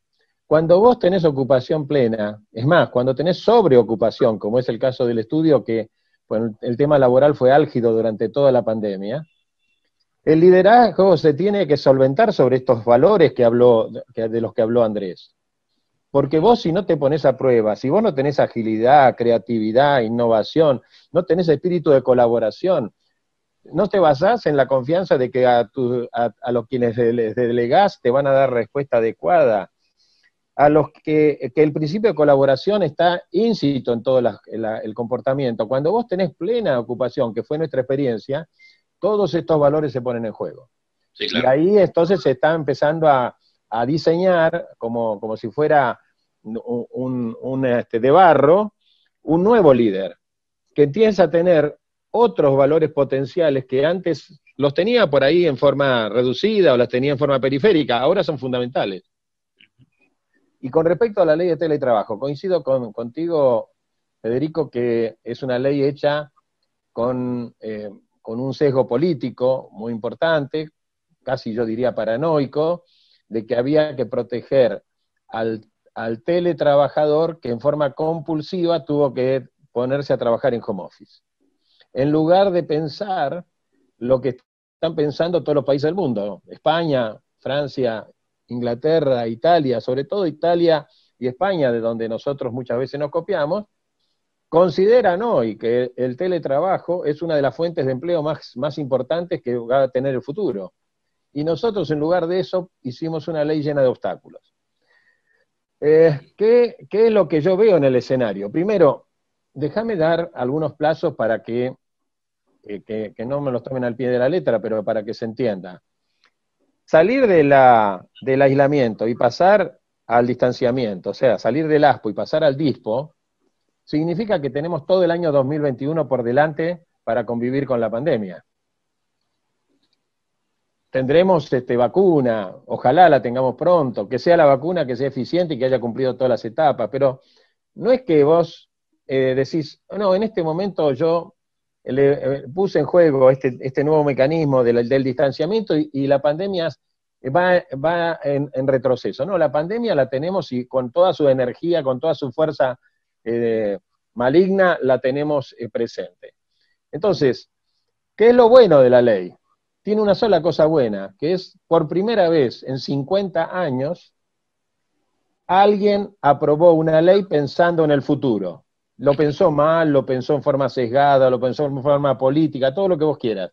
Cuando vos tenés ocupación plena, es más, cuando tenés sobreocupación, como es el caso del estudio, que bueno, el tema laboral fue álgido durante toda la pandemia, el liderazgo se tiene que solventar sobre estos valores de los que habló Andrés. Porque vos si no te pones a prueba, si vos no tenés agilidad, creatividad, innovación, no tenés espíritu de colaboración, no te basás en la confianza de que a los quienes les delegás te van a dar respuesta adecuada, a los que el principio de colaboración está íncito en todo el comportamiento. Cuando vos tenés plena ocupación, que fue nuestra experiencia, todos estos valores se ponen en juego. Sí, claro. Y ahí entonces se está empezando a diseñar, como si fuera de barro, un nuevo líder, que empieza a tener otros valores potenciales que antes los tenía por ahí en forma reducida o las tenía en forma periférica, ahora son fundamentales. Y con respecto a la ley de teletrabajo, coincido contigo, Federico, que es una ley hecha con un sesgo político muy importante, casi yo diría paranoico, de que había que proteger al teletrabajador que en forma compulsiva tuvo que ponerse a trabajar en home office. En lugar de pensar lo que están pensando todos los países del mundo, España, Francia, Inglaterra, Italia, sobre todo Italia y España, de donde nosotros muchas veces nos copiamos, consideran hoy que el teletrabajo es una de las fuentes de empleo más importantes que va a tener el futuro. Y nosotros, en lugar de eso, hicimos una ley llena de obstáculos. ¿Qué es lo que yo veo en el escenario? Primero, déjame dar algunos plazos para que no me los tomen al pie de la letra, pero para que se entienda. Salir del aislamiento y pasar al distanciamiento, o sea, salir del ASPO y pasar al DISPO, significa que tenemos todo el año 2021 por delante para convivir con la pandemia. Tendremos vacuna, ojalá la tengamos pronto, que sea la vacuna que sea eficiente y que haya cumplido todas las etapas, pero no es que vos decís, no, en este momento yo puse en juego este nuevo mecanismo del distanciamiento y la pandemia va en retroceso. No, la pandemia la tenemos y con toda su energía, con toda su fuerza maligna, la tenemos presente. Entonces, ¿qué es lo bueno de la ley? Tiene una sola cosa buena, que es, por primera vez en 50 años, alguien aprobó una ley pensando en el futuro. Lo pensó mal, lo pensó en forma sesgada, lo pensó en forma política, todo lo que vos quieras.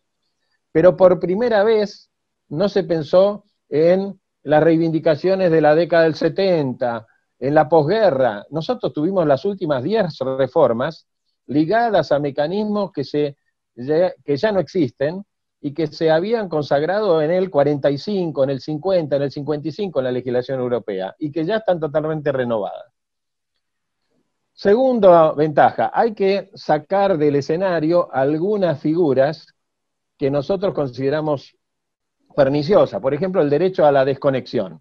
Pero por primera vez no se pensó en las reivindicaciones de la década del 70, en la posguerra. Nosotros tuvimos las últimas 10 reformas, ligadas a mecanismos que ya no existen y que se habían consagrado en el 45, en el 50, en el 55 en la legislación europea, y que ya están totalmente renovadas. Segunda ventaja, hay que sacar del escenario algunas figuras que nosotros consideramos perniciosas. Por ejemplo, el derecho a la desconexión.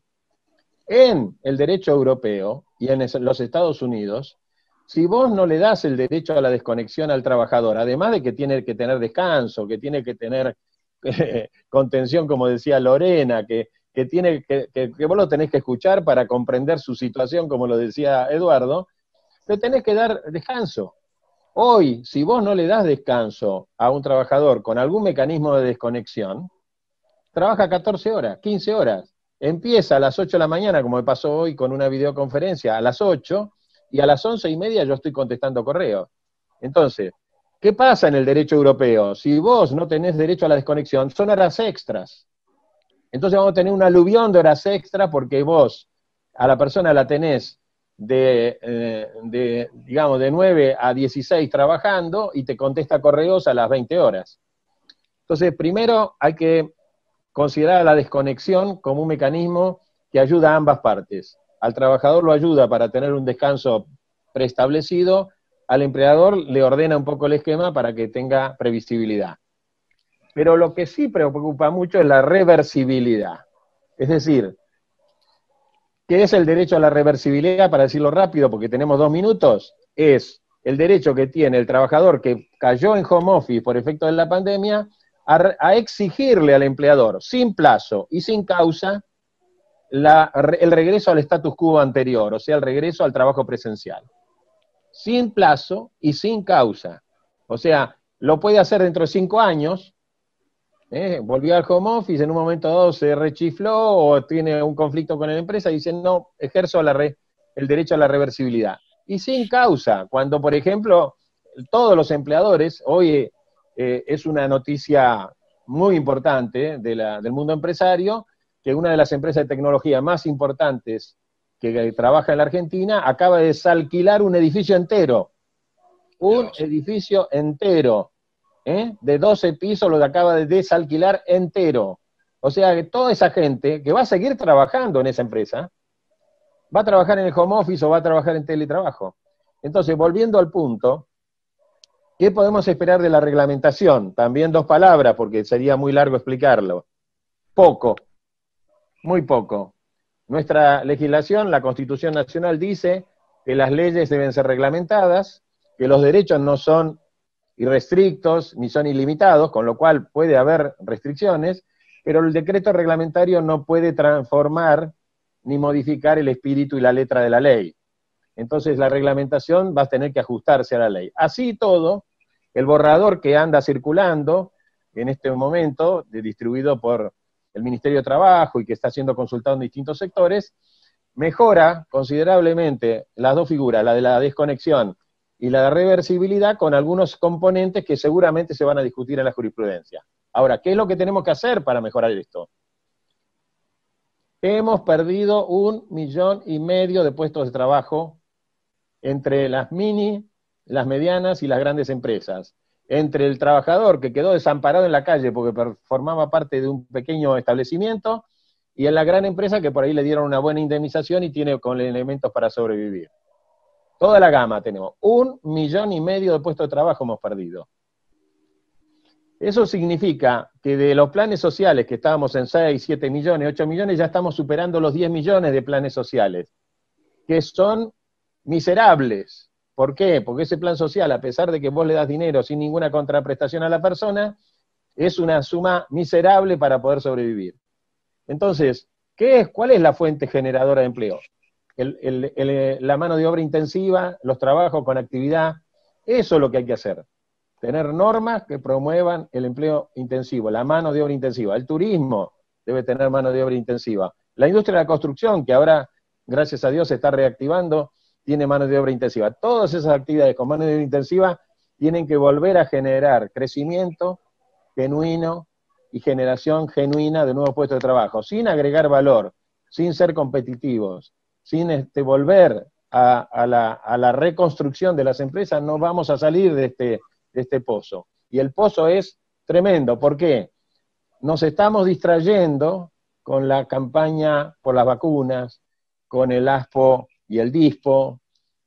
En el derecho europeo y en los Estados Unidos, si vos no le das el derecho a la desconexión al trabajador, además de que tiene que tener descanso, que tiene que tener contención, como decía Lorena, que vos lo tenés que escuchar para comprender su situación, como lo decía Eduardo, le tenés que dar descanso. Hoy, si vos no le das descanso a un trabajador con algún mecanismo de desconexión, trabaja 14 horas, 15 horas. Empieza a las 8 de la mañana, como me pasó hoy con una videoconferencia, a las 8, y a las 11:30 yo estoy contestando correos. Entonces, ¿qué pasa en el derecho europeo? Si vos no tenés derecho a la desconexión, son horas extras. Entonces vamos a tener un aluvión de horas extras porque vos a la persona la tenés digamos, de 9 a 16 trabajando y te contesta correos a las 20 horas. Entonces, primero hay que considerar la desconexión como un mecanismo que ayuda a ambas partes. Al trabajador lo ayuda para tener un descanso preestablecido, al empleador le ordena un poco el esquema para que tenga previsibilidad. Pero lo que sí preocupa mucho es la reversibilidad. Es decir, ¿qué es el derecho a la reversibilidad? Para decirlo rápido, porque tenemos 2 minutos, es el derecho que tiene el trabajador que cayó en home office por efecto de la pandemia a exigirle al empleador, sin plazo y sin causa, el regreso al status quo anterior, o sea, el regreso al trabajo presencial. Sin plazo y sin causa. O sea, lo puede hacer dentro de 5 años, volvió al home office, en un momento dado se rechifló o tiene un conflicto con la empresa y dice, no, ejerzo el derecho a la reversibilidad. Y sin causa, cuando, por ejemplo, todos los empleadores, hoy es una noticia muy importante del mundo empresario, que una de las empresas de tecnología más importantes que trabaja en la Argentina acaba de desalquilar un edificio entero. Un edificio entero. De 12 pisos lo acaba de desalquilar entero. O sea que toda esa gente que va a seguir trabajando en esa empresa, va a trabajar en el home office o va a trabajar en teletrabajo. Entonces, volviendo al punto, ¿qué podemos esperar de la reglamentación? También 2 palabras, porque sería muy largo explicarlo. Poco, muy poco. Nuestra legislación, la Constitución Nacional, dice que las leyes deben ser reglamentadas, que los derechos no son irrestrictos ni son ilimitados, con lo cual puede haber restricciones, pero el decreto reglamentario no puede transformar ni modificar el espíritu y la letra de la ley. Entonces la reglamentación va a tener que ajustarse a la ley. Así todo, el borrador que anda circulando en este momento, distribuido por el Ministerio de Trabajo y que está siendo consultado en distintos sectores, mejora considerablemente las 2 figuras, la de la desconexión y la de reversibilidad, con algunos componentes que seguramente se van a discutir en la jurisprudencia. Ahora, ¿qué es lo que tenemos que hacer para mejorar esto? Hemos perdido 1,5 millones de puestos de trabajo entre las mini, las medianas y las grandes empresas. Entre el trabajador que quedó desamparado en la calle porque formaba parte de un pequeño establecimiento, y en la gran empresa que por ahí le dieron una buena indemnización y tiene con elementos para sobrevivir. Toda la gama tenemos. 1,5 millones de puestos de trabajo hemos perdido. Eso significa que de los planes sociales, que estábamos en 6, 7 millones, 8 millones, ya estamos superando los 10 millones de planes sociales, que son miserables. ¿Por qué? Porque ese plan social, a pesar de que vos le das dinero sin ninguna contraprestación a la persona, es una suma miserable para poder sobrevivir. Entonces, ¿cuál es la fuente generadora de empleo? La mano de obra intensiva, los trabajos con actividad, eso es lo que hay que hacer. Tener normas que promuevan el empleo intensivo, la mano de obra intensiva. El turismo debe tener mano de obra intensiva. La industria de la construcción, que ahora, gracias a Dios, se está reactivando, tiene mano de obra intensiva. Todas esas actividades con mano de obra intensiva tienen que volver a generar crecimiento genuino y generación genuina de nuevos puestos de trabajo, sin agregar valor, sin ser competitivos, sin volver a la reconstrucción de las empresas, no vamos a salir de este pozo. Y el pozo es tremendo. ¿Por qué? Nos estamos distrayendo con la campaña por las vacunas, con el ASPO y el DISPO,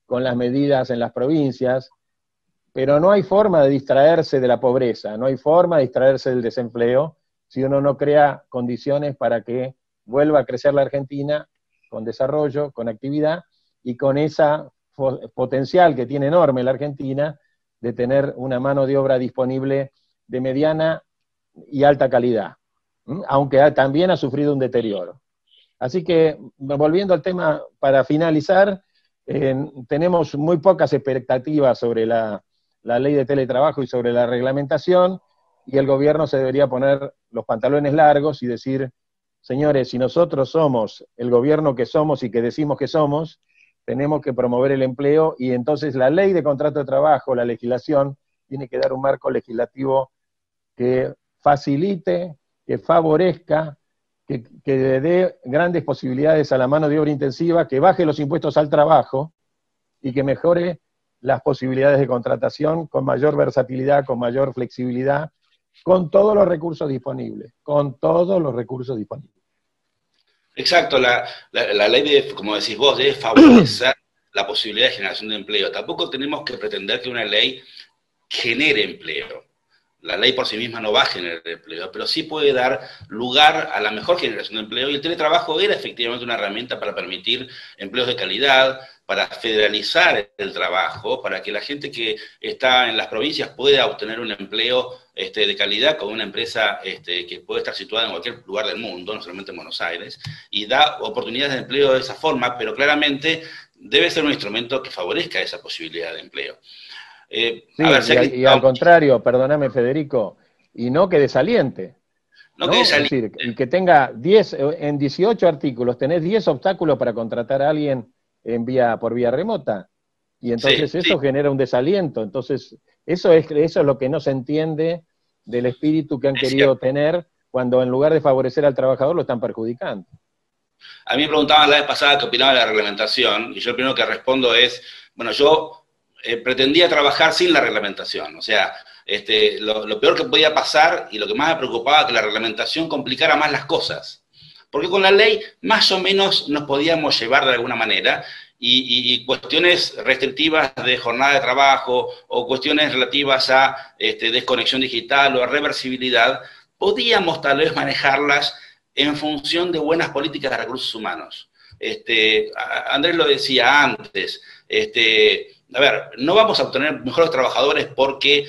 con las medidas en las provincias, pero no hay forma de distraerse de la pobreza, no hay forma de distraerse del desempleo si uno no crea condiciones para que vuelva a crecer la Argentina con desarrollo, con actividad y con esa potencial que tiene enorme la Argentina de tener una mano de obra disponible de mediana y alta calidad, aunque también ha sufrido un deterioro. Así que, volviendo al tema, para finalizar, tenemos muy pocas expectativas sobre la ley de teletrabajo y sobre la reglamentación, y el gobierno se debería poner los pantalones largos y decir, señores, si nosotros somos el gobierno que somos y que decimos que somos, tenemos que promover el empleo, y entonces la ley de contrato de trabajo, la legislación, tiene que dar un marco legislativo que facilite, que favorezca, que le dé grandes posibilidades a la mano de obra intensiva, que baje los impuestos al trabajo y que mejore las posibilidades de contratación con mayor versatilidad, con mayor flexibilidad, con todos los recursos disponibles, con todos los recursos disponibles. Exacto, la ley, como decís vos, debe favorecer la posibilidad de generación de empleo. Tampoco tenemos que pretender que una ley genere empleo. La ley por sí misma no va a generar empleo, pero sí puede dar lugar a la mejor generación de empleo, y el teletrabajo era efectivamente una herramienta para permitir empleos de calidad, para federalizar el trabajo, para que la gente que está en las provincias pueda obtener un empleo de calidad con una empresa que puede estar situada en cualquier lugar del mundo, no solamente en Buenos Aires, y da oportunidades de empleo de esa forma, pero claramente debe ser un instrumento que favorezca esa posibilidad de empleo. Sí, y al contrario, perdóname Federico, y no que desaliente. No que desaliente. Es decir, y que tenga 10, en 18 artículos, tenés 10 obstáculos para contratar a alguien por vía remota, y entonces eso genera un desaliento. Entonces, eso es lo que no se entiende del espíritu que han querido tener, cuando en lugar de favorecer al trabajador lo están perjudicando. A mí me preguntaban la vez pasada qué opinaba de la reglamentación, y yo lo primero que respondo es, bueno, yo pretendía trabajar sin la reglamentación. O sea, lo peor que podía pasar, y lo que más me preocupaba, que la reglamentación complicara más las cosas. Porque con la ley más o menos nos podíamos llevar de alguna manera, y cuestiones restrictivas de jornada de trabajo, o cuestiones relativas a desconexión digital o a reversibilidad, podíamos tal vez manejarlas en función de buenas políticas de recursos humanos. Andrés lo decía antes, a ver, no vamos a obtener mejores trabajadores porque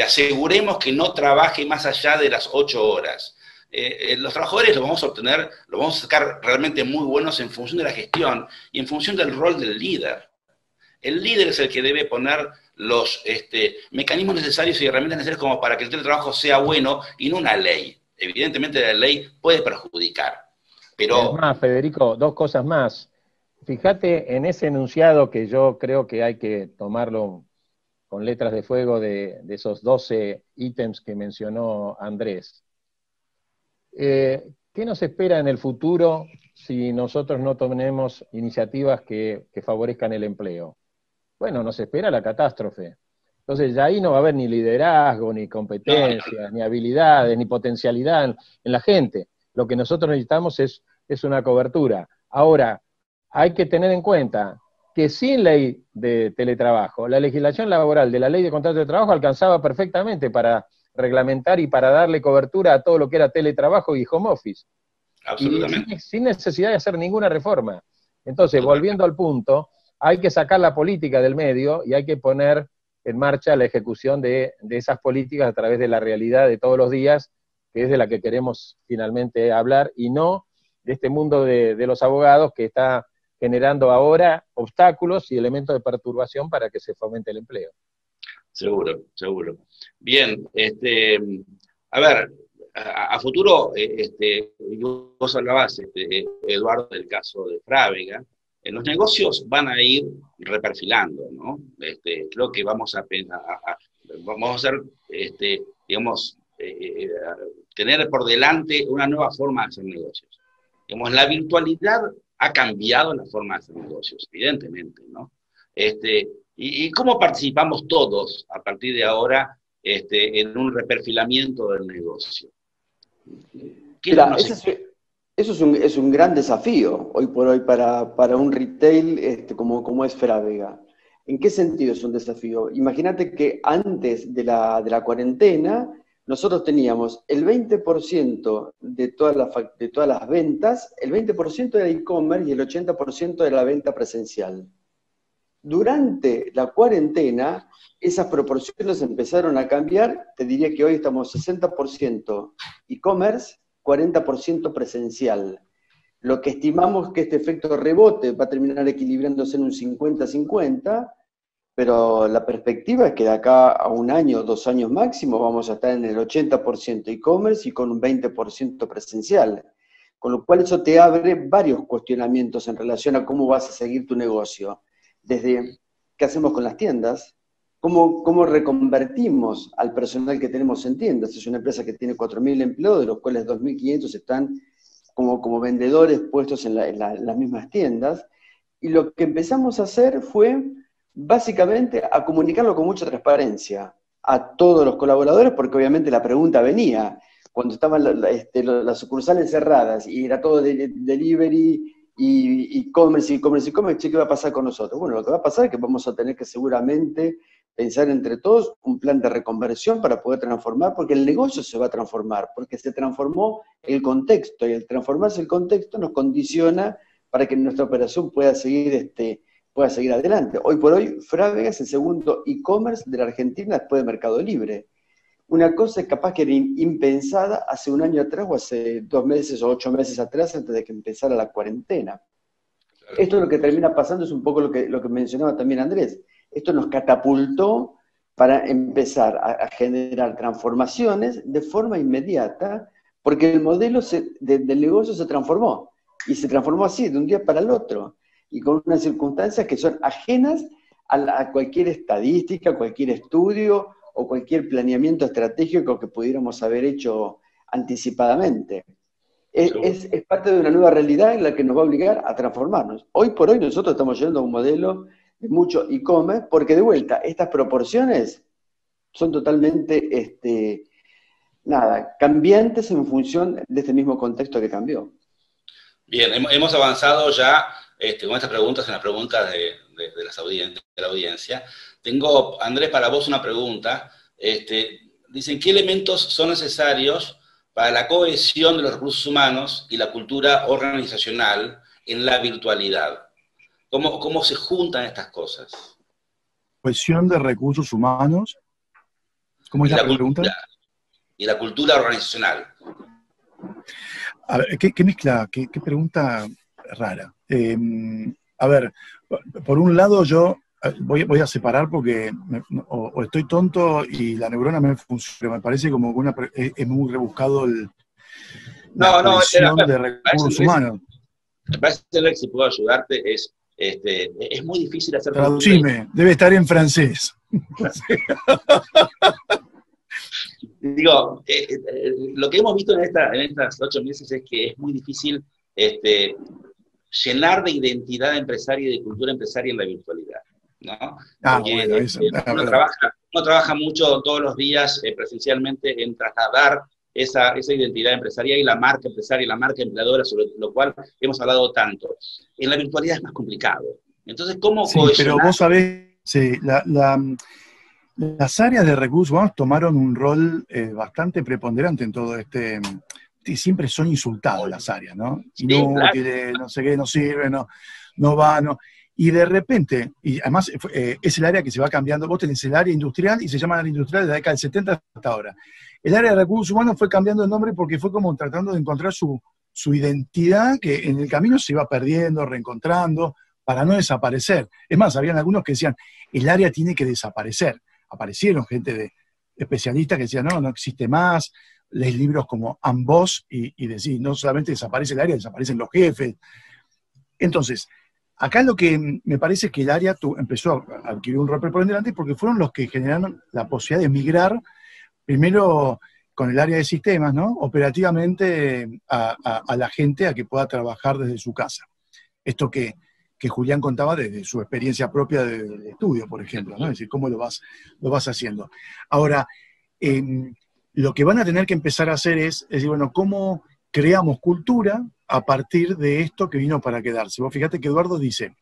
aseguremos que no trabaje más allá de las 8 horas. Los trabajadores los vamos a obtener, los vamos a sacar realmente muy buenos en función de la gestión y en función del rol del líder. El líder es el que debe poner los mecanismos necesarios y herramientas necesarias como para que el teletrabajo sea bueno, y no una ley. Evidentemente la ley puede perjudicar. Pero... Es más, Federico, dos cosas más. Fíjate en ese enunciado, que yo creo que hay que tomarlo con letras de fuego, de esos 12 ítems que mencionó Andrés. ¿Qué nos espera en el futuro si nosotros no tomemos iniciativas que favorezcan el empleo? Bueno, nos espera la catástrofe. Entonces ya ahí no va a haber ni liderazgo, ni competencias, ni habilidades, ni potencialidad en la gente. Lo que nosotros necesitamos es una cobertura. Ahora, hay que tener en cuenta que sin ley de teletrabajo, la legislación laboral de la ley de contrato de trabajo alcanzaba perfectamente para reglamentar y para darle cobertura a todo lo que era teletrabajo y home office. Absolutamente. Y sin necesidad de hacer ninguna reforma. Entonces, volviendo al punto, hay que sacar la política del medio y hay que poner en marcha la ejecución de esas políticas a través de la realidad de todos los días, que es de la que queremos finalmente hablar, y no de este mundo de los abogados que está generando ahora obstáculos y elementos de perturbación para que se fomente el empleo. Seguro, seguro. Bien, a ver, a futuro, vos hablabas, Eduardo, del caso de Frávega. Los negocios van a ir reperfilando, ¿no? Creo que vamos a hacer, digamos, tener por delante una nueva forma de hacer negocios. Digamos, la virtualidad ha cambiado la forma de hacer negocios, evidentemente, ¿no? Y cómo participamos todos a partir de ahora en un reperfilamiento del negocio. Mira, eso es un gran desafío hoy por hoy para un retail como es Frávega. ¿En qué sentido es un desafío? Imagínate que antes de la cuarentena, nosotros teníamos el 20% de todas las ventas, el 20% era e-commerce y el 80% de la venta presencial. Durante la cuarentena, esas proporciones empezaron a cambiar. Te diría que hoy estamos 60% e-commerce, 40% presencial. Lo que estimamos que este efecto rebote va a terminar equilibrándose en un 50-50, pero la perspectiva es que de acá a un año, 2 años máximo, vamos a estar en el 80% e-commerce y con un 20% presencial. Con lo cual eso te abre varios cuestionamientos en relación a cómo vas a seguir tu negocio. Desde qué hacemos con las tiendas, cómo reconvertimos al personal que tenemos en tiendas. Es una empresa que tiene 4.000 empleados, de los cuales 2.500 están como vendedores puestos en las mismas tiendas. Y lo que empezamos a hacer fue básicamente a comunicarlo con mucha transparencia a todos los colaboradores, porque obviamente la pregunta venía cuando estaban las sucursales cerradas y era todo delivery y e-commerce, ¿qué va a pasar con nosotros? Bueno, lo que va a pasar es que vamos a tener que seguramente pensar entre todos un plan de reconversión para poder transformar, porque el negocio se va a transformar, porque se transformó el contexto, y al transformarse el contexto nos condiciona para que nuestra operación pueda seguir adelante. Hoy por hoy, Frávega es el segundo e-commerce de la Argentina después de Mercado Libre. Una cosa es capaz que era impensada hace un año atrás, o hace 2 meses o 8 meses atrás, antes de que empezara la cuarentena. Esto lo que termina pasando es un poco lo que mencionaba también Andrés. Esto nos catapultó para empezar a generar transformaciones de forma inmediata, porque el modelo del negocio se transformó, y se transformó así, de un día para el otro, y con unas circunstancias que son ajenas a cualquier estadística, cualquier estudio, o cualquier planeamiento estratégico que pudiéramos haber hecho anticipadamente. Es parte de una nueva realidad en la que nos va a obligar a transformarnos. Hoy por hoy nosotros estamos yendo a un modelo de mucho e-commerce, porque de vuelta, estas proporciones son totalmente cambiantes en función de este mismo contexto que cambió. Bien, hemos avanzado ya con estas preguntas en las preguntas de la audiencia. Tengo, Andrés, para vos una pregunta. Dicen, ¿qué elementos son necesarios para la cohesión de los recursos humanos y la cultura organizacional en la virtualidad? ¿Cómo se juntan estas cosas? Cohesión de recursos humanos. ¿Cómo es la pregunta? Y la cultura organizacional. A ver, ¿qué mezcla? ¿Qué pregunta rara? A ver, por un lado yo voy a separar porque o estoy tonto y la neurona me funciona, me parece como que es muy rebuscado la cohesión de recursos humanos. Me parece que si puedo ayudarte es muy difícil hacer... Traducime, debe estar en francés. Digo, lo que hemos visto en estas 8 meses es que es muy difícil llenar de identidad empresaria y de cultura empresaria en la virtualidad, ¿no? Porque uno trabaja mucho todos los días presencialmente en trasladar esa identidad empresarial y la marca empresaria y la marca empleadora, sobre lo cual hemos hablado tanto. En la virtualidad es más complicado. Entonces, ¿cómo cohesionar? Pero vos sabés, las áreas de recursos humanos tomaron un rol bastante preponderante en todo y siempre son insultados las áreas, ¿no? Sí, Inútiles, claro. No sé qué, no sirve, no va, no. Y de repente, y además es el área que se va cambiando, vos tenés el área industrial y se llama área industrial desde la década del 70 hasta ahora. El área de recursos humanos fue cambiando de nombre porque fue como tratando de encontrar su identidad, que en el camino se iba perdiendo, reencontrando, para no desaparecer. Es más, habían algunos que decían, el área tiene que desaparecer. Aparecieron gente de especialistas que decían, no existe más, lees libros como Ambos y decís, no solamente desaparece el área, desaparecen los jefes. Entonces, acá lo que me parece es que el área empezó a adquirir un rol preponderante porque fueron los que generaron la posibilidad de migrar, primero con el área de sistemas, ¿no? Operativamente a la gente a que pueda trabajar desde su casa. esto que Julián contaba desde su experiencia propia del estudio, por ejemplo, ¿no? Es decir, cómo lo vas haciendo. Ahora, lo que van a tener que empezar a hacer es decir, bueno, ¿cómo creamos cultura a partir de esto que vino para quedarse? Vos fíjate que Eduardo dice,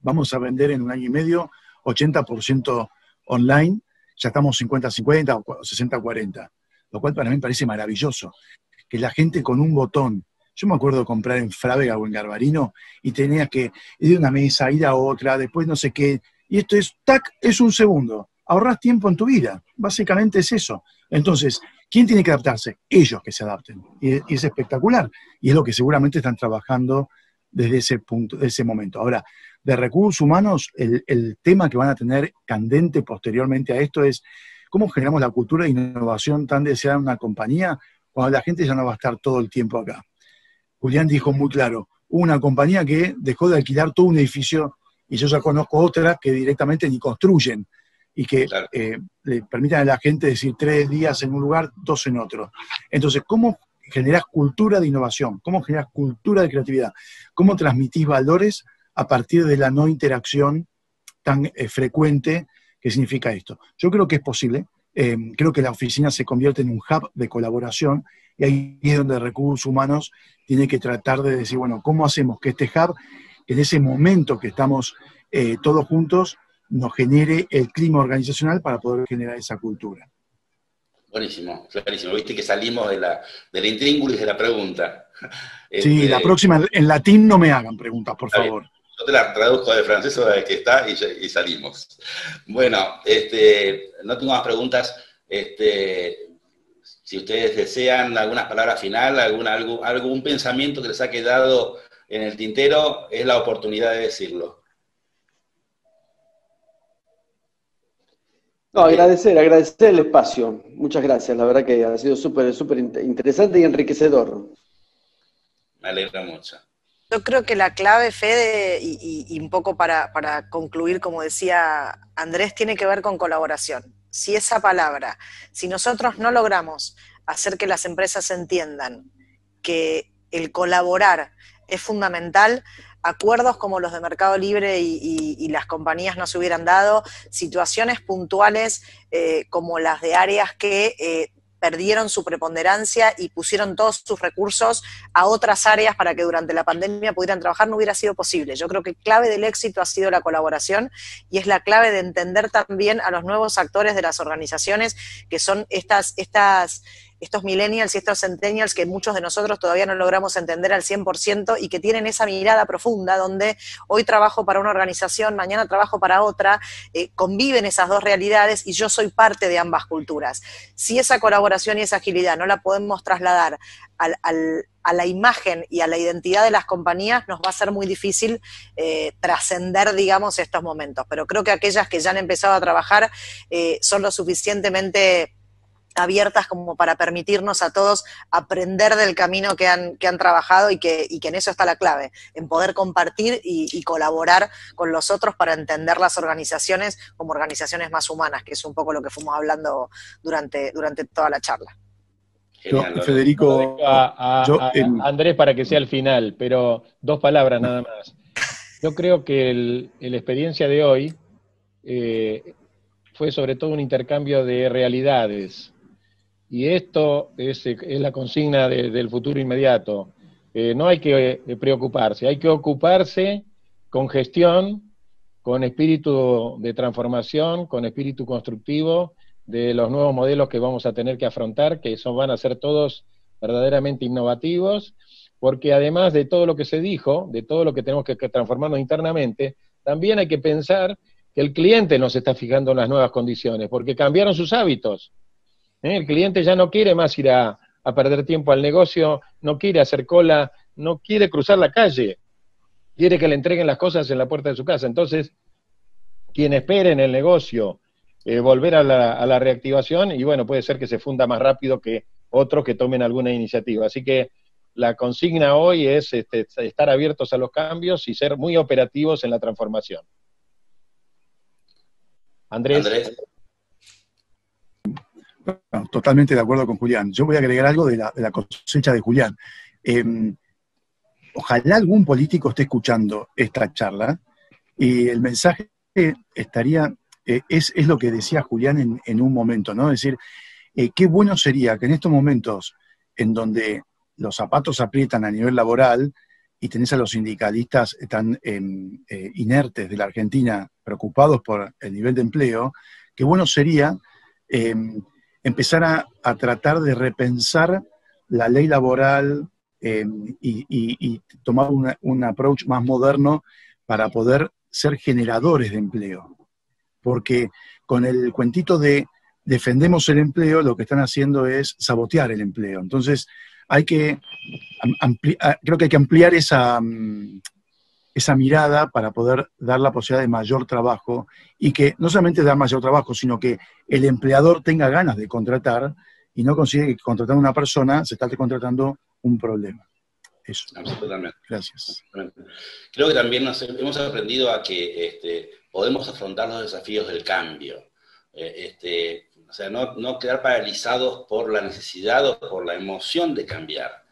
vamos a vender en un año y medio 80% online, ya estamos 50-50 o 60-40, lo cual para mí me parece maravilloso, que la gente con un botón. Yo me acuerdo de comprar en Frávega o en Garbarino y tenías que ir de una mesa, ir a otra, después no sé qué. Y esto es, tac, es un segundo. Ahorrás tiempo en tu vida. Básicamente es eso. Entonces, ¿quién tiene que adaptarse? Ellos que se adapten. Y es espectacular. Y es lo que seguramente están trabajando desde ese punto, desde ese momento. Ahora, de recursos humanos, el tema que van a tener candente posteriormente a esto es cómo generamos la cultura de innovación tan deseada en una compañía cuando la gente ya no va a estar todo el tiempo acá. Julián dijo muy claro, hubo una compañía que dejó de alquilar todo un edificio y yo ya conozco otras que directamente ni construyen y que Claro. Le permitan a la gente decir 3 días en un lugar, 2 en otro. Entonces, ¿cómo generás cultura de innovación? ¿Cómo generás cultura de creatividad? ¿Cómo transmitís valores a partir de la no interacción tan frecuente que significa esto? Yo creo que es posible. Creo que la oficina se convierte en un hub de colaboración y ahí es donde recursos humanos tiene que tratar de decir, bueno, ¿cómo hacemos que este hub, en ese momento que estamos todos juntos, nos genere el clima organizacional para poder generar esa cultura? Buenísimo, clarísimo. Viste que salimos de la intríngulis de la pregunta. Sí, la próxima en latín no me hagan preguntas, por favor. Yo te la traduzco de francés o de que está y salimos. Bueno, no tengo más preguntas. Si ustedes desean algunas palabras final, algún pensamiento que les ha quedado en el tintero, es la oportunidad de decirlo. No, agradecer el espacio. Muchas gracias, la verdad que ha sido súper interesante y enriquecedor. Me alegra mucho. Yo creo que la clave, Fede, y un poco para concluir, como decía Andrés, tiene que ver con colaboración. Si esa palabra, si nosotros no logramos hacer que las empresas entiendan que el colaborar es fundamental, acuerdos como los de Mercado Libre y las compañías no se hubieran dado, situaciones puntuales como las de áreas que perdieron su preponderancia y pusieron todos sus recursos a otras áreas para que durante la pandemia pudieran trabajar, no hubiera sido posible. Yo creo que clave del éxito ha sido la colaboración y es la clave de entender también a los nuevos actores de las organizaciones, que son estos millennials y estos centennials que muchos de nosotros todavía no logramos entender al 100% y que tienen esa mirada profunda donde hoy trabajo para una organización, mañana trabajo para otra, conviven esas dos realidades y yo soy parte de ambas culturas. Si esa colaboración y esa agilidad no la podemos trasladar a la imagen y a la identidad de las compañías, nos va a ser muy difícil trascender, digamos, estos momentos. Pero creo que aquellas que ya han empezado a trabajar son lo suficientemente abiertas como para permitirnos a todos aprender del camino que han trabajado y que en eso está la clave, en poder compartir y colaborar con los otros para entender las organizaciones como organizaciones más humanas, que es un poco lo que fuimos hablando durante toda la charla. Genial, Federico, Andrés, para que sea el final, pero 2 palabras nada más. Yo creo que la experiencia de hoy fue sobre todo un intercambio de realidades. Y esto es la consigna del futuro inmediato. No hay que preocuparse, hay que ocuparse con gestión, con espíritu de transformación, con espíritu constructivo de los nuevos modelos que vamos a tener que afrontar, que van a ser todos verdaderamente innovativos, porque además de todo lo que se dijo, de todo lo que tenemos que transformarnos internamente, también hay que pensar que el cliente nos está fijando en las nuevas condiciones, porque cambiaron sus hábitos. El cliente ya no quiere más ir a perder tiempo al negocio, no quiere hacer cola, no quiere cruzar la calle, quiere que le entreguen las cosas en la puerta de su casa. Entonces, quien espere en el negocio volver a la reactivación, y bueno, puede ser que se funda más rápido que otros que tomen alguna iniciativa. Así que la consigna hoy es estar abiertos a los cambios y ser muy operativos en la transformación. Andrés. No, totalmente de acuerdo con Julián. Yo voy a agregar algo de la cosecha de Julián. ojalá algún político esté escuchando esta charla y el mensaje estaría, es lo que decía Julián en un momento, ¿no? Es decir, qué bueno sería que en estos momentos en donde los zapatos aprietan a nivel laboral y tenés a los sindicalistas tan inertes de la Argentina preocupados por el nivel de empleo, qué bueno sería empezar a tratar de repensar la ley laboral y tomar un approach más moderno para poder ser generadores de empleo. Porque con el cuentito de defendemos el empleo, lo que están haciendo es sabotear el empleo. Entonces, creo que hay que ampliar esa mirada para poder dar la posibilidad de mayor trabajo y que no solamente dar mayor trabajo, sino que el empleador tenga ganas de contratar y no consigue que contratando a una persona se esté contratando un problema. Eso. Absolutamente. Gracias. Creo que también hemos aprendido a que podemos afrontar los desafíos del cambio. O sea, no quedar paralizados por la necesidad o por la emoción de cambiar.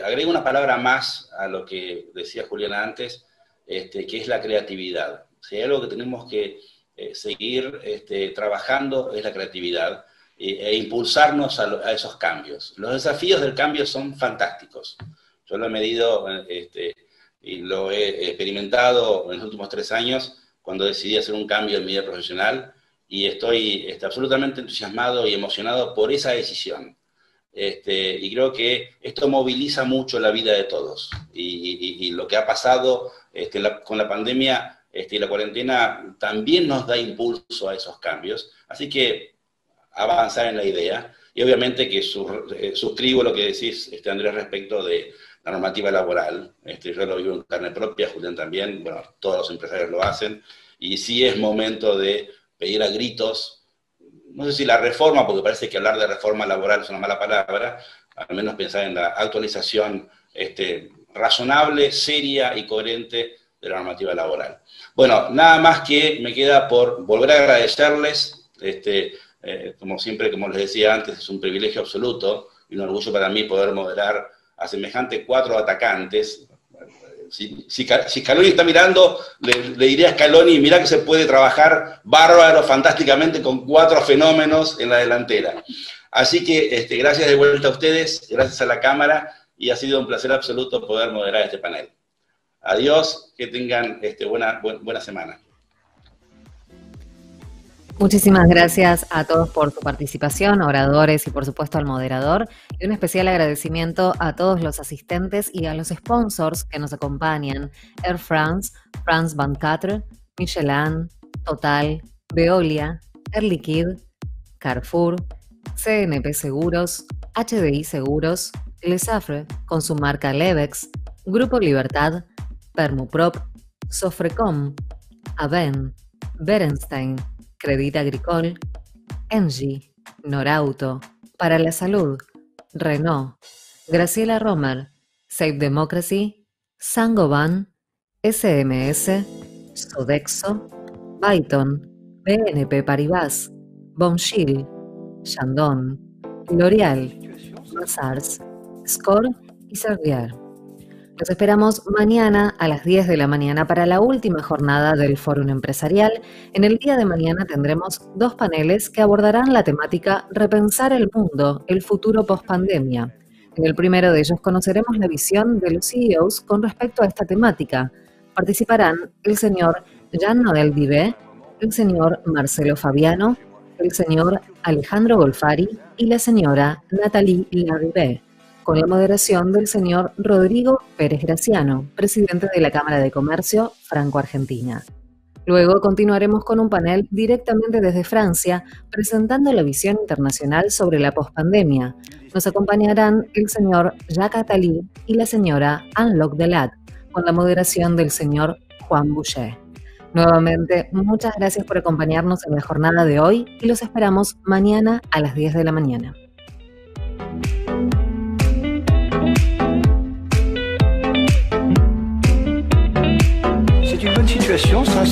Agrego una palabra más a lo que decía Juliana antes, que es la creatividad. Si hay algo que tenemos que seguir trabajando es la creatividad e impulsarnos a esos cambios. Los desafíos del cambio son fantásticos. Yo lo he medido y lo he experimentado en los últimos 3 años cuando decidí hacer un cambio en mi vida profesional y estoy absolutamente entusiasmado y emocionado por esa decisión. Y creo que esto moviliza mucho la vida de todos. Y lo que ha pasado con la pandemia y la cuarentena también nos da impulso a esos cambios. Así que avanzar en la idea. Y obviamente que suscribo lo que decís, Andrés, respecto de la normativa laboral. Yo lo vivo en carne propia, Julián también, bueno, todos los empresarios lo hacen. Y sí es momento de pedir a gritos, no sé si la reforma, porque parece que hablar de reforma laboral es una mala palabra, al menos pensar en la actualización razonable, seria y coherente de la normativa laboral. Bueno, nada más que me queda por volver a agradecerles, como siempre, como les decía antes, es un privilegio absoluto y un orgullo para mí poder moderar a semejante 4 atacantes. Si Scaloni está mirando, le diría a Scaloni, mirá que se puede trabajar bárbaro, fantásticamente, con 4 fenómenos en la delantera. Así que gracias de vuelta a ustedes, gracias a la Cámara, y ha sido un placer absoluto poder moderar este panel. Adiós, que tengan buena semana. Muchísimas gracias a todos por su participación, oradores y por supuesto al moderador. Y un especial agradecimiento a todos los asistentes y a los sponsors que nos acompañan. Air France, France 24, Michelin, Total, Veolia, Air Liquide, Carrefour, CNP Seguros, HDI Seguros, Les Affres con su marca Levex, Grupo Libertad, Permuprop, Sofrecom, Aven, Berenstein, Crédit Agricole, Engie, Norauto, Para la Salud, Renault, Graciela Romer, Save Democracy, Saint-Gobain, SMS, Sodexo, Byton, BNP Paribas, Bonchil, Chandon, L'Oréal, Mazars, Score y Servier. Los esperamos mañana a las 10 de la mañana para la última jornada del Fórum Empresarial. En el día de mañana tendremos 2 paneles que abordarán la temática Repensar el mundo, el futuro post-pandemia. En el primero de ellos conoceremos la visión de los CEOs con respecto a esta temática. Participarán el señor Jean-Noël Vivet, el señor Marcelo Fabiano, el señor Alejandro Golfari y la señora Nathalie Larribey, con la moderación del señor Rodrigo Pérez Graciano, presidente de la Cámara de Comercio Franco-Argentina. Luego continuaremos con un panel directamente desde Francia, presentando la visión internacional sobre la pospandemia. Nos acompañarán el señor Jacques Attali y la señora Anne-Loc Delat, con la moderación del señor Juan Boucher. Nuevamente, muchas gracias por acompañarnos en la jornada de hoy y los esperamos mañana a las 10 de la mañana. C'est une bonne situation, ça.